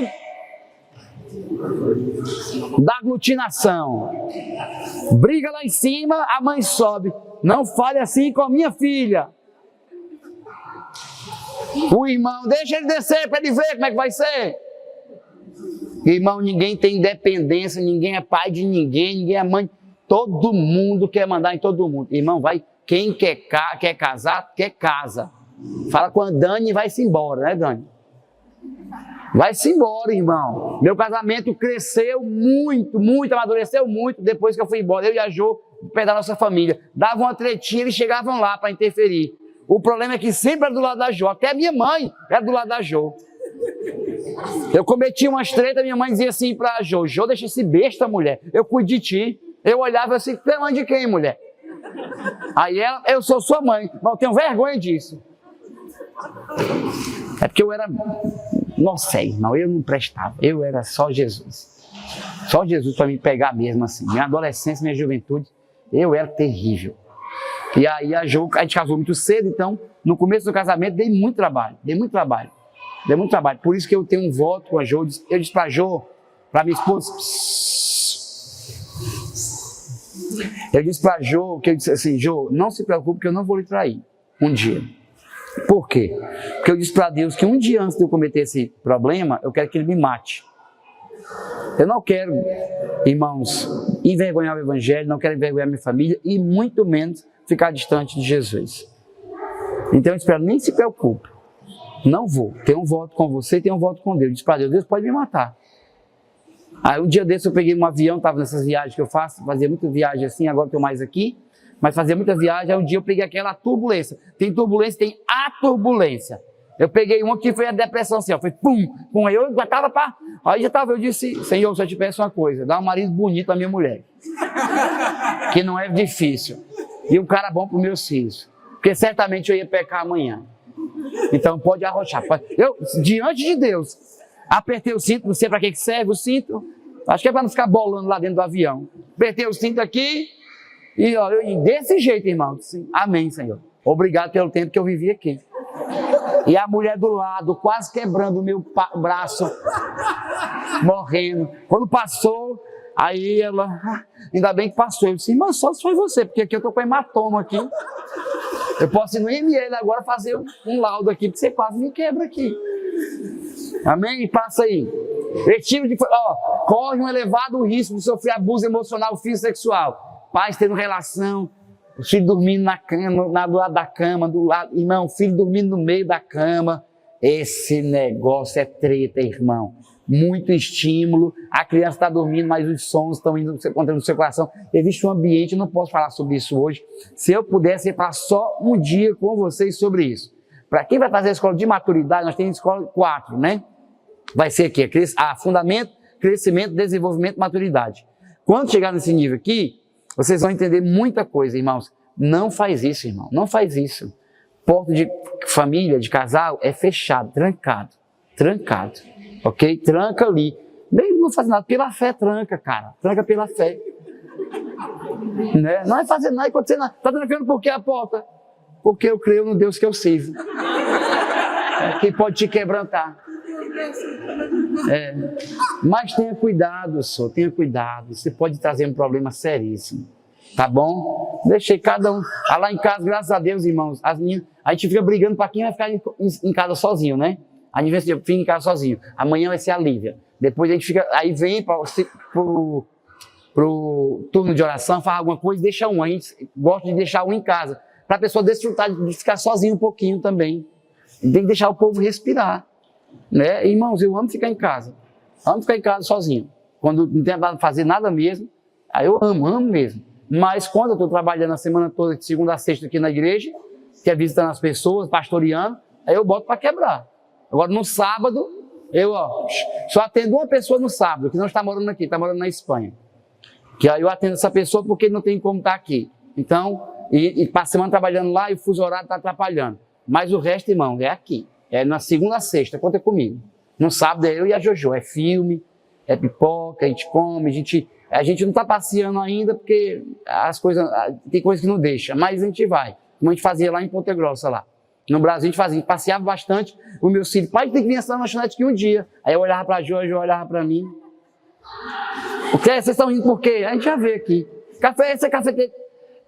da aglutinação. Briga lá em cima, a mãe sobe. Não fale assim com a minha filha. O irmão, deixa ele descer para ele ver como é que vai ser. Irmão, ninguém tem independência, ninguém é pai de ninguém, ninguém é mãe. Todo mundo quer mandar em todo mundo. Irmão, quem quer casar, quer casa. Fala com a Dani e vai-se embora, né, Dani? Vai-se embora, irmão. Meu casamento cresceu muito, amadureceu muito depois que eu fui embora. Eu e a Jo, perto da nossa família. Davam uma tretinha, eles chegavam lá para interferir. O problema é que sempre era do lado da Jo. Até a minha mãe era do lado da Jo. Eu cometi umas tretas, minha mãe dizia assim para a Jo, deixa esse besta, mulher. Eu cuido de ti. Eu olhava assim, tu é mãe de quem, mulher? Aí ela, eu sou sua mãe, mas eu tenho vergonha disso. É porque eu era... Nossa, irmão, eu não prestava. Eu era só Jesus. Só Jesus para me pegar mesmo assim. Minha adolescência, minha juventude, eu era terrível. E aí a gente casou muito cedo, então, no começo do casamento, dei muito trabalho. Por isso que eu tenho um voto com a Jo. Eu disse para a Jo, para minha esposa... Eu disse para a Jo, que eu disse assim, Jo, não se preocupe que eu não vou lhe trair um dia. Por quê? Porque eu disse para Deus que um dia antes de eu cometer esse problema, eu quero que Ele me mate. Eu não quero, irmãos, envergonhar o Evangelho, não quero envergonhar minha família e muito menos ficar distante de Jesus. Então eu espero, nem se preocupe. Não vou. Tenho um voto com você e tenho um voto com Deus. Diz para Deus, Deus pode me matar. Aí um dia desse eu peguei um avião, estava nessas viagens que eu faço, fazia muita viagem assim, agora estou mais aqui, mas fazia muita viagem, aí um dia eu peguei aquela turbulência. Tem turbulência, tem a turbulência. Eu peguei uma que foi a depressão assim, ó, foi pum, pum, aí eu já estava aí já estava, eu disse, Senhor, se eu te peço uma coisa, dá um marido bonito à minha mulher, que não é difícil, e um cara bom para os meus filhos, porque certamente eu ia pecar amanhã. Então pode arrochar. Eu, diante de Deus, apertei o cinto, não sei para que serve o cinto, acho que é para não ficar bolando lá dentro do avião. Apertei o cinto aqui, e ó, desse jeito, irmão, disse, amém, Senhor. Obrigado pelo tempo que eu vivi aqui. E a mulher do lado, quase quebrando o meu braço, morrendo. Quando passou, aí ela, ainda bem que passou. Eu disse, irmã, só se foi você, porque aqui eu tô com hematoma aqui. Eu posso ir no IML agora fazer um laudo aqui, porque você quase me quebra aqui. Amém? Passa aí. Esse tipo de, corre um elevado risco de sofrer abuso emocional, físico e sexual. Pais tendo relação, os filhos dormindo na cama, do lado da cama, irmão, filho dormindo no meio da cama. Esse negócio é treta, irmão. Muito estímulo, a criança está dormindo, mas os sons estão indo contra o seu coração. Existe um ambiente, eu não posso falar sobre isso hoje. Se eu pudesse, eu ia falar só um dia com vocês sobre isso. Para quem vai fazer a escola de maturidade, nós temos escola 4, né? Vai ser aqui, fundamento, crescimento, desenvolvimento, maturidade. Quando chegar nesse nível aqui, vocês vão entender muita coisa, irmãos. Não faz isso, irmão, não faz isso. Porta de família, de casal, é fechado, trancado, ok? Tranca ali. Nem não faz nada, pela fé tranca, cara, tranca pela fé. Né? Não vai fazer nada, acontecer nada. Está trancando por que a porta? Porque eu creio no Deus que eu sirvo. Que pode te quebrantar. Mas tenha cuidado, senhor, tenha cuidado. Você pode trazer um problema seríssimo. Tá bom? Deixei cada um. Lá em casa, graças a Deus, irmãos, a gente fica brigando para quem vai ficar em casa sozinho, né? A gente fica em casa sozinho. Amanhã vai ser a Lívia. Depois a gente fica. Aí vem pro turno de oração, faz alguma coisa e deixa um. A gente gosta de deixar um em casa. Para a pessoa desfrutar de ficar sozinho um pouquinho também. Tem que deixar o povo respirar. Né? Irmãos, eu amo ficar em casa. Amo ficar em casa sozinho. Quando não tem nada fazer nada mesmo, aí eu amo mesmo. Mas quando eu estou trabalhando a semana toda, de segunda a sexta aqui na igreja, que é visitando as pessoas, pastoreando, aí eu boto para quebrar. Agora no sábado, eu só atendo uma pessoa no sábado, que não está morando aqui, está morando na Espanha. Que aí eu atendo essa pessoa porque ele não tem como estar aqui. Então, e para a semana trabalhando lá e o fuso horário está atrapalhando. Mas o resto, irmão, é aqui. É na segunda a sexta, conta comigo. No sábado é eu e a Jojo, é filme, é pipoca, a gente come, a gente não está passeando ainda porque as coisas, tem coisa que não deixa, mas a gente vai. Como a gente fazia lá em Ponta Grossa, lá. No Brasil a gente passeava bastante. O meu filho, pai, tem que vir essa lanchonete aqui um dia. Aí eu olhava para a Jojo, olhava para mim. O que é? Vocês estão rindo por quê? A gente já vê aqui. Café, esse é café.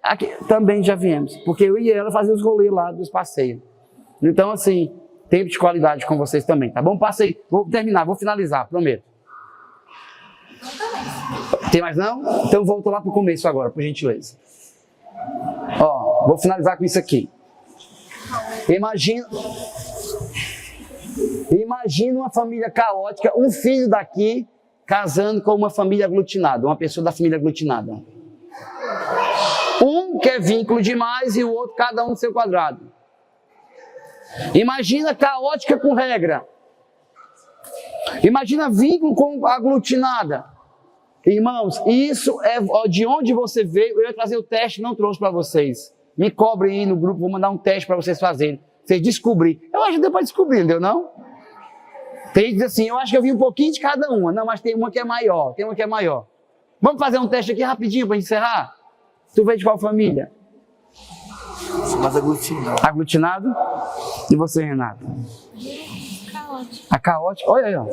Aqui, também já viemos, porque eu e ela fazíamos os rolês lá dos passeios. Então, assim, tempo de qualidade com vocês também, tá bom? Passei, vou terminar, vou finalizar, prometo. Tem mais não? Então volto lá para o começo agora, por gentileza. Vou finalizar com isso aqui. Imagina uma família caótica, um filho daqui casando com uma família aglutinada, uma pessoa da família aglutinada. Um quer vínculo demais e o outro, cada um no seu quadrado. Imagina caótica com regra. Imagina vínculo com aglutinada. Irmãos, isso é de onde você veio. Eu ia trazer o teste, não trouxe para vocês. Me cobrem aí no grupo, vou mandar um teste para vocês fazerem. Vocês descobrirem. Eu acho que deu para descobrir, não deu não? Tem que dizer assim, eu acho que eu vi um pouquinho de cada uma. Não, mas tem uma que é maior, tem uma que é maior. Vamos fazer um teste aqui rapidinho para encerrar? Tu veio de qual família? Mais aglutinado. Aglutinado? E você, Renato? Caótico. A caótica? Olha aí, ó.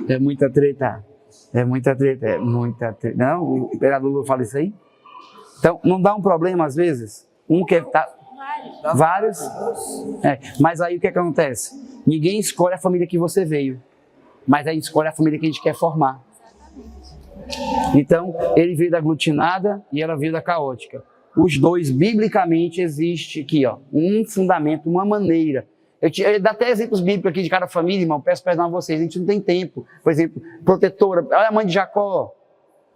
É muita treta. É muita treta. Não, o imperador Lula fala isso aí? Então, não dá um problema às vezes? Um quer estar... Vários? Mas aí o que acontece? Ninguém escolhe a família que você veio. Mas aí escolhe a família que a gente quer formar. Então, ele veio da aglutinada e ela veio da caótica. Os dois, biblicamente, existe aqui, um fundamento, uma maneira Eu dou até exemplos bíblicos aqui de cada família, irmão. Peço perdão a vocês, a gente não tem tempo. Por exemplo, protetora, olha a mãe de Jacó.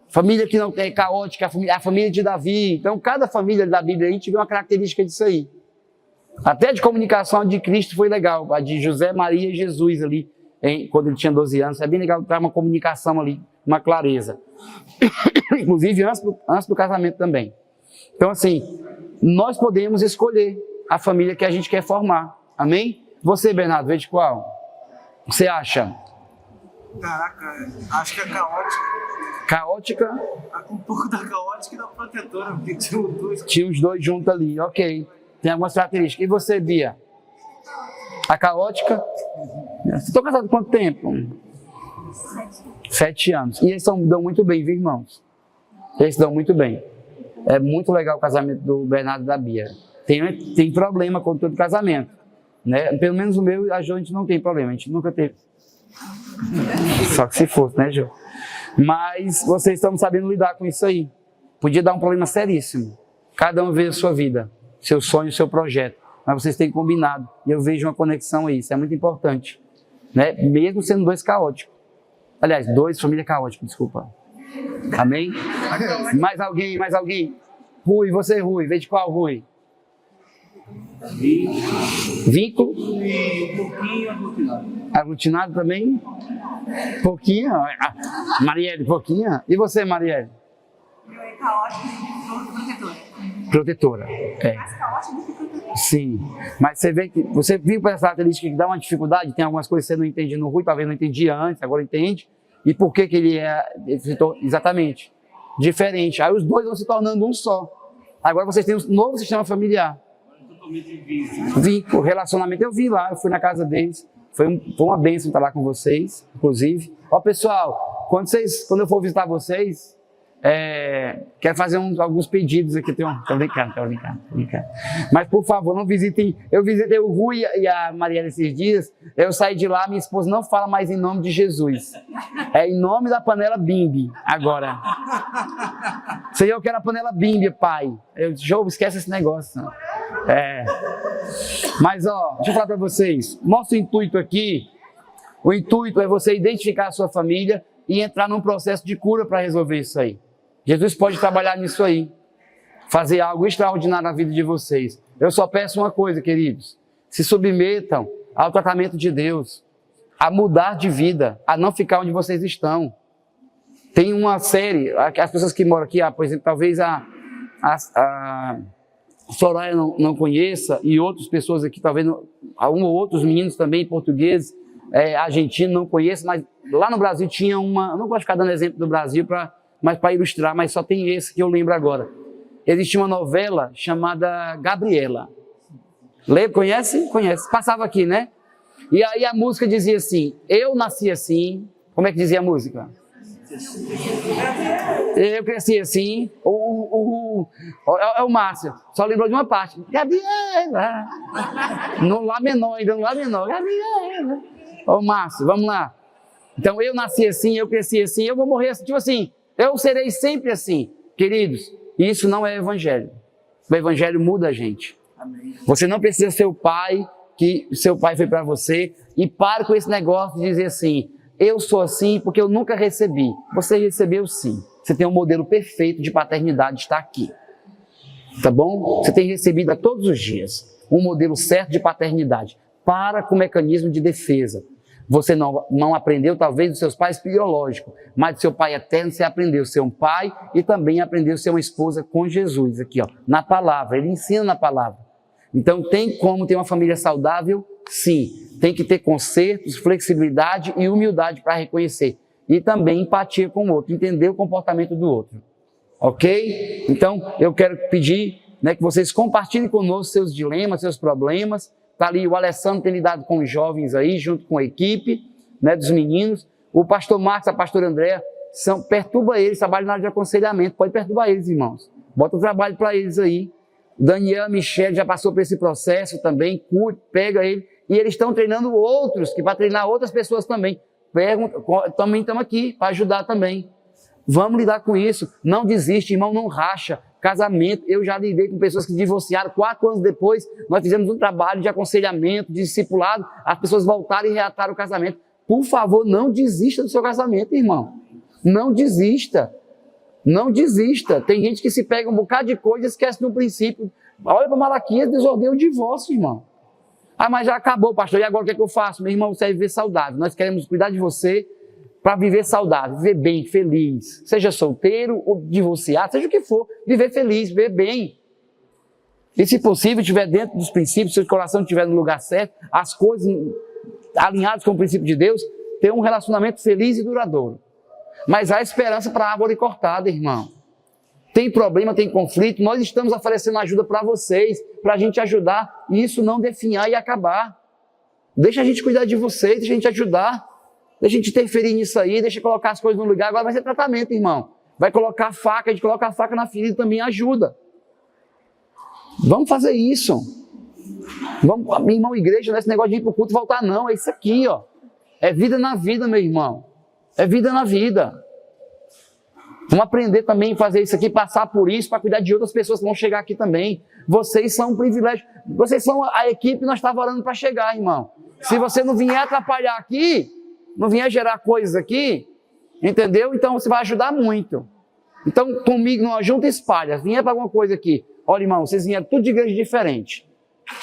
Família que não é caótica, a família de Davi. Então, cada família da Bíblia a gente vê uma característica disso aí. Até de comunicação de Cristo foi legal. A de José, Maria e Jesus ali, quando ele tinha 12 anos. É bem legal ter uma comunicação ali, uma clareza. Inclusive antes do casamento também. Então, assim, nós podemos escolher a família que a gente quer formar. Amém? Você, Bernardo, vê de qual? Você acha? Caraca, acho que é caótica. Caótica? Um pouco da caótica e da protetora, porque tinha os dois. Tinha os dois juntos ali, ok. Tem algumas características. E você, Bia? A caótica? Você está casado há quanto tempo? 7 anos. E eles dão muito bem, viu, irmãos? Eles dão muito bem. É muito legal o casamento do Bernardo e da Bia. Tem problema com todo casamento, né? Pelo menos o meu, a gente não tem problema. A gente nunca teve. Só que se fosse, né, Jô? Mas vocês estão sabendo lidar com isso aí. Podia dar um problema seríssimo. Cada um vê a sua vida, seu sonho, seu projeto. Mas vocês têm combinado. E eu vejo uma conexão aí. Isso é muito importante, né? Mesmo sendo dois caóticos. Aliás, dois família caótica, desculpa. Amém? Mais alguém, mais alguém? Rui, você, Rui. Vê de qual, Rui? Vínculo? E um pouquinho aglutinado. Aglutinado também? Pouquinho? Marielle, pouquinho? E você, Marielle? Meu é caótico e protetora. Protetora. É. Mais caótico do que protetora. Sim. Mas você viu por essa característica que dá uma dificuldade? Tem algumas coisas que você não entende no Rui, talvez não entendia antes, agora entende. E por que ele é exatamente diferente? Aí os dois vão se tornando um só. Agora vocês têm um novo sistema familiar. Vínculo, relacionamento. Eu vi lá, eu fui na casa deles. Foi uma bênção estar lá com vocês, inclusive. Ó, pessoal, quando eu for visitar vocês, quero fazer alguns pedidos aqui. Tô brincando. Mas, por favor, não visitem. Eu visitei o Rui e a Mariela esses dias. Eu saí de lá, minha esposa não fala mais em nome de Jesus. É em nome da panela Bimbi, agora. Senhor, eu quero a panela Bimbi, pai. João, esquece esse negócio. Mas, deixa eu falar para vocês. Nosso intuito aqui, o intuito é você identificar a sua família e entrar num processo de cura para resolver isso aí. Jesus pode trabalhar nisso aí, fazer algo extraordinário na vida de vocês. Eu só peço uma coisa, queridos: se submetam ao tratamento de Deus, a mudar de vida, a não ficar onde vocês estão. Tem uma série, as pessoas que moram aqui, por exemplo, talvez a Soraya não conheça, e outras pessoas aqui, talvez um ou outros meninos também portugueses, argentinos não conheçam, mas lá no Brasil tinha uma, eu não gosto de ficar dando exemplo do Brasil mas para ilustrar, mas só tem esse que eu lembro agora. Existia uma novela chamada Gabriela. Conhece? Conhece. Passava aqui, né? E aí a música dizia assim: eu nasci assim. Como é que dizia a música? Eu cresci assim. É o Márcio. Só lembrou de uma parte. Gabriela. No Lá menor, ainda no Lá menor. Gabriela. Ô Márcio, vamos lá. Então eu nasci assim, eu cresci assim, eu vou morrer assim. Tipo assim, eu serei sempre assim. Queridos, isso não é evangelho. O evangelho muda a gente. Amém. Você não precisa ser o pai que seu pai foi para você, e pare com esse negócio de dizer assim: eu sou assim porque eu nunca recebi. Você recebeu sim. Você tem um modelo perfeito de paternidade, está aqui. Tá bom? Você tem recebido a todos os dias um modelo certo de paternidade. Para com o mecanismo de defesa. Você não aprendeu, talvez, dos seus pais biológicos, mas do seu pai eterno você aprendeu a ser um pai e também aprendeu a ser uma esposa com Jesus, aqui, na palavra. Ele ensina na palavra. Então, tem como ter uma família saudável? Sim. Tem que ter consertos, flexibilidade e humildade para reconhecer. E também empatia com o outro, entender o comportamento do outro. Ok? Então, eu quero pedir, que vocês compartilhem conosco seus dilemas, seus problemas. Está ali, o Alessandro tem lidado com os jovens aí, junto com a equipe, dos meninos. O pastor Marcos, a pastora Andréa, perturba eles, trabalham na área de aconselhamento. Pode perturbar eles, irmãos. Bota o trabalho para eles aí. O Daniel, Michele já passou por esse processo também. Curte, pega ele. E eles estão treinando outros, que para treinar outras pessoas também. Também estamos aqui para ajudar também. Vamos lidar com isso. Não desiste, irmão, não racha. casamento. Eu já lidei com pessoas que divorciaram 4 anos depois. Nós fizemos um trabalho de aconselhamento, de discipulado. As pessoas voltaram e reataram o casamento. Por favor, não desista do seu casamento, irmão. Não desista. Não desista. Tem gente que se pega um bocado de coisa e esquece no princípio. Olha para Malaquias, desordeia o divórcio, irmão. Ah, mas já acabou, pastor. E agora o que é que eu faço? Meu irmão, você vai viver saudável. Nós queremos cuidar de você para viver saudável, viver bem, feliz. Seja solteiro ou divorciado, seja o que for. Viver feliz, viver bem. E se possível, estiver dentro dos princípios, seu coração estiver no lugar certo, as coisas alinhadas com o princípio de Deus, ter um relacionamento feliz e duradouro. Mas há esperança para a árvore cortada, irmão. Tem problema, tem conflito, nós estamos oferecendo ajuda para vocês, para a gente ajudar, e isso não definhar e acabar. Deixa a gente cuidar de vocês, deixa a gente ajudar, deixa a gente interferir nisso aí, deixa colocar as coisas no lugar. Agora vai ser tratamento, irmão. Vai colocar a faca, a gente coloca a faca na ferida também ajuda. Vamos fazer isso. Vamos, meu irmão, igreja, não é esse negócio de ir para o culto e voltar, não. É isso aqui, ó. É vida na vida, meu irmão. É vida na vida. Vamos aprender também a fazer isso aqui, passar por isso, para cuidar de outras pessoas que vão chegar aqui também. Vocês são um privilégio. Vocês são a equipe que nós estávamos orando para chegar, irmão. Se você não vier atrapalhar aqui, não vier gerar coisas aqui, entendeu? Então você vai ajudar muito. Então comigo não junta e espalha. Vier para alguma coisa aqui. Olha, irmão, vocês vieram tudo de igreja diferente.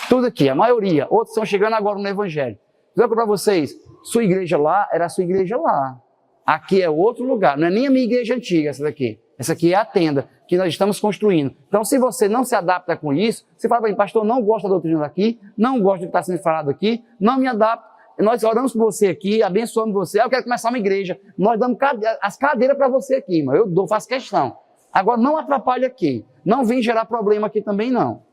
Tudo aqui, a maioria. Outros estão chegando agora no Evangelho. Vou dizer para vocês, sua igreja lá era a sua igreja lá. Aqui é outro lugar, não é nem a minha igreja antiga essa daqui. Essa aqui é a tenda que nós estamos construindo. Então, se você não se adapta com isso, você fala para mim, pastor, não gosto da doutrina daqui, não gosto do que está sendo falado aqui, não me adapto. Nós oramos por você aqui, abençoamos você. Eu quero começar uma igreja. Nós damos as cadeiras para você aqui, irmão. Eu dou, faço questão. Agora, não atrapalhe aqui. Não vem gerar problema aqui também, não.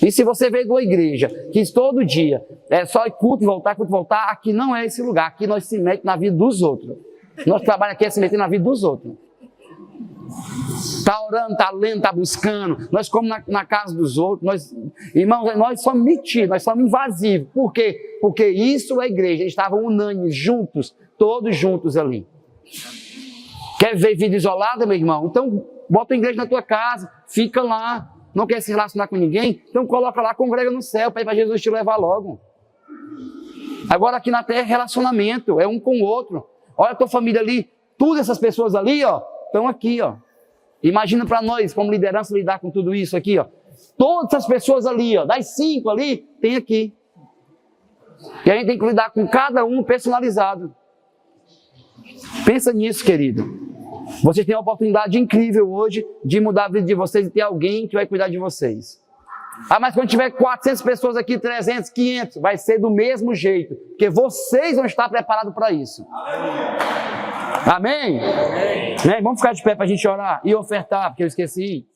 E se você veio de uma igreja que todo dia é só culto e voltar, aqui não é esse lugar. Aqui nós se metemos na vida dos outros. Nosso trabalho aqui é se meter na vida dos outros. Está orando, está lendo, está buscando. Nós como na casa dos outros. Irmãos, nós somos metidos, nós somos invasivos. Por quê? Porque isso é igreja. Eles estavam unânimes, juntos, todos juntos ali. Quer ver vida isolada, meu irmão? Então, bota a igreja na tua casa, fica lá. Não quer se relacionar com ninguém? Então coloca lá, congrega no céu, para Jesus te levar logo. Agora aqui na terra é relacionamento, é um com o outro. Olha a tua família ali, todas essas pessoas ali, ó, estão aqui, ó. Imagina para nós, como liderança, lidar com tudo isso aqui, ó. Todas essas pessoas ali, ó, das 5 ali, tem aqui. E a gente tem que lidar com cada um personalizado. Pensa nisso, querido. Vocês têm uma oportunidade incrível hoje de mudar a vida de vocês e ter alguém que vai cuidar de vocês. Ah, mas quando tiver 400 pessoas aqui, 300, 500, vai ser do mesmo jeito, porque vocês vão estar preparados para isso. Amém? Amém? Vamos ficar de pé para a gente orar e ofertar, porque eu esqueci.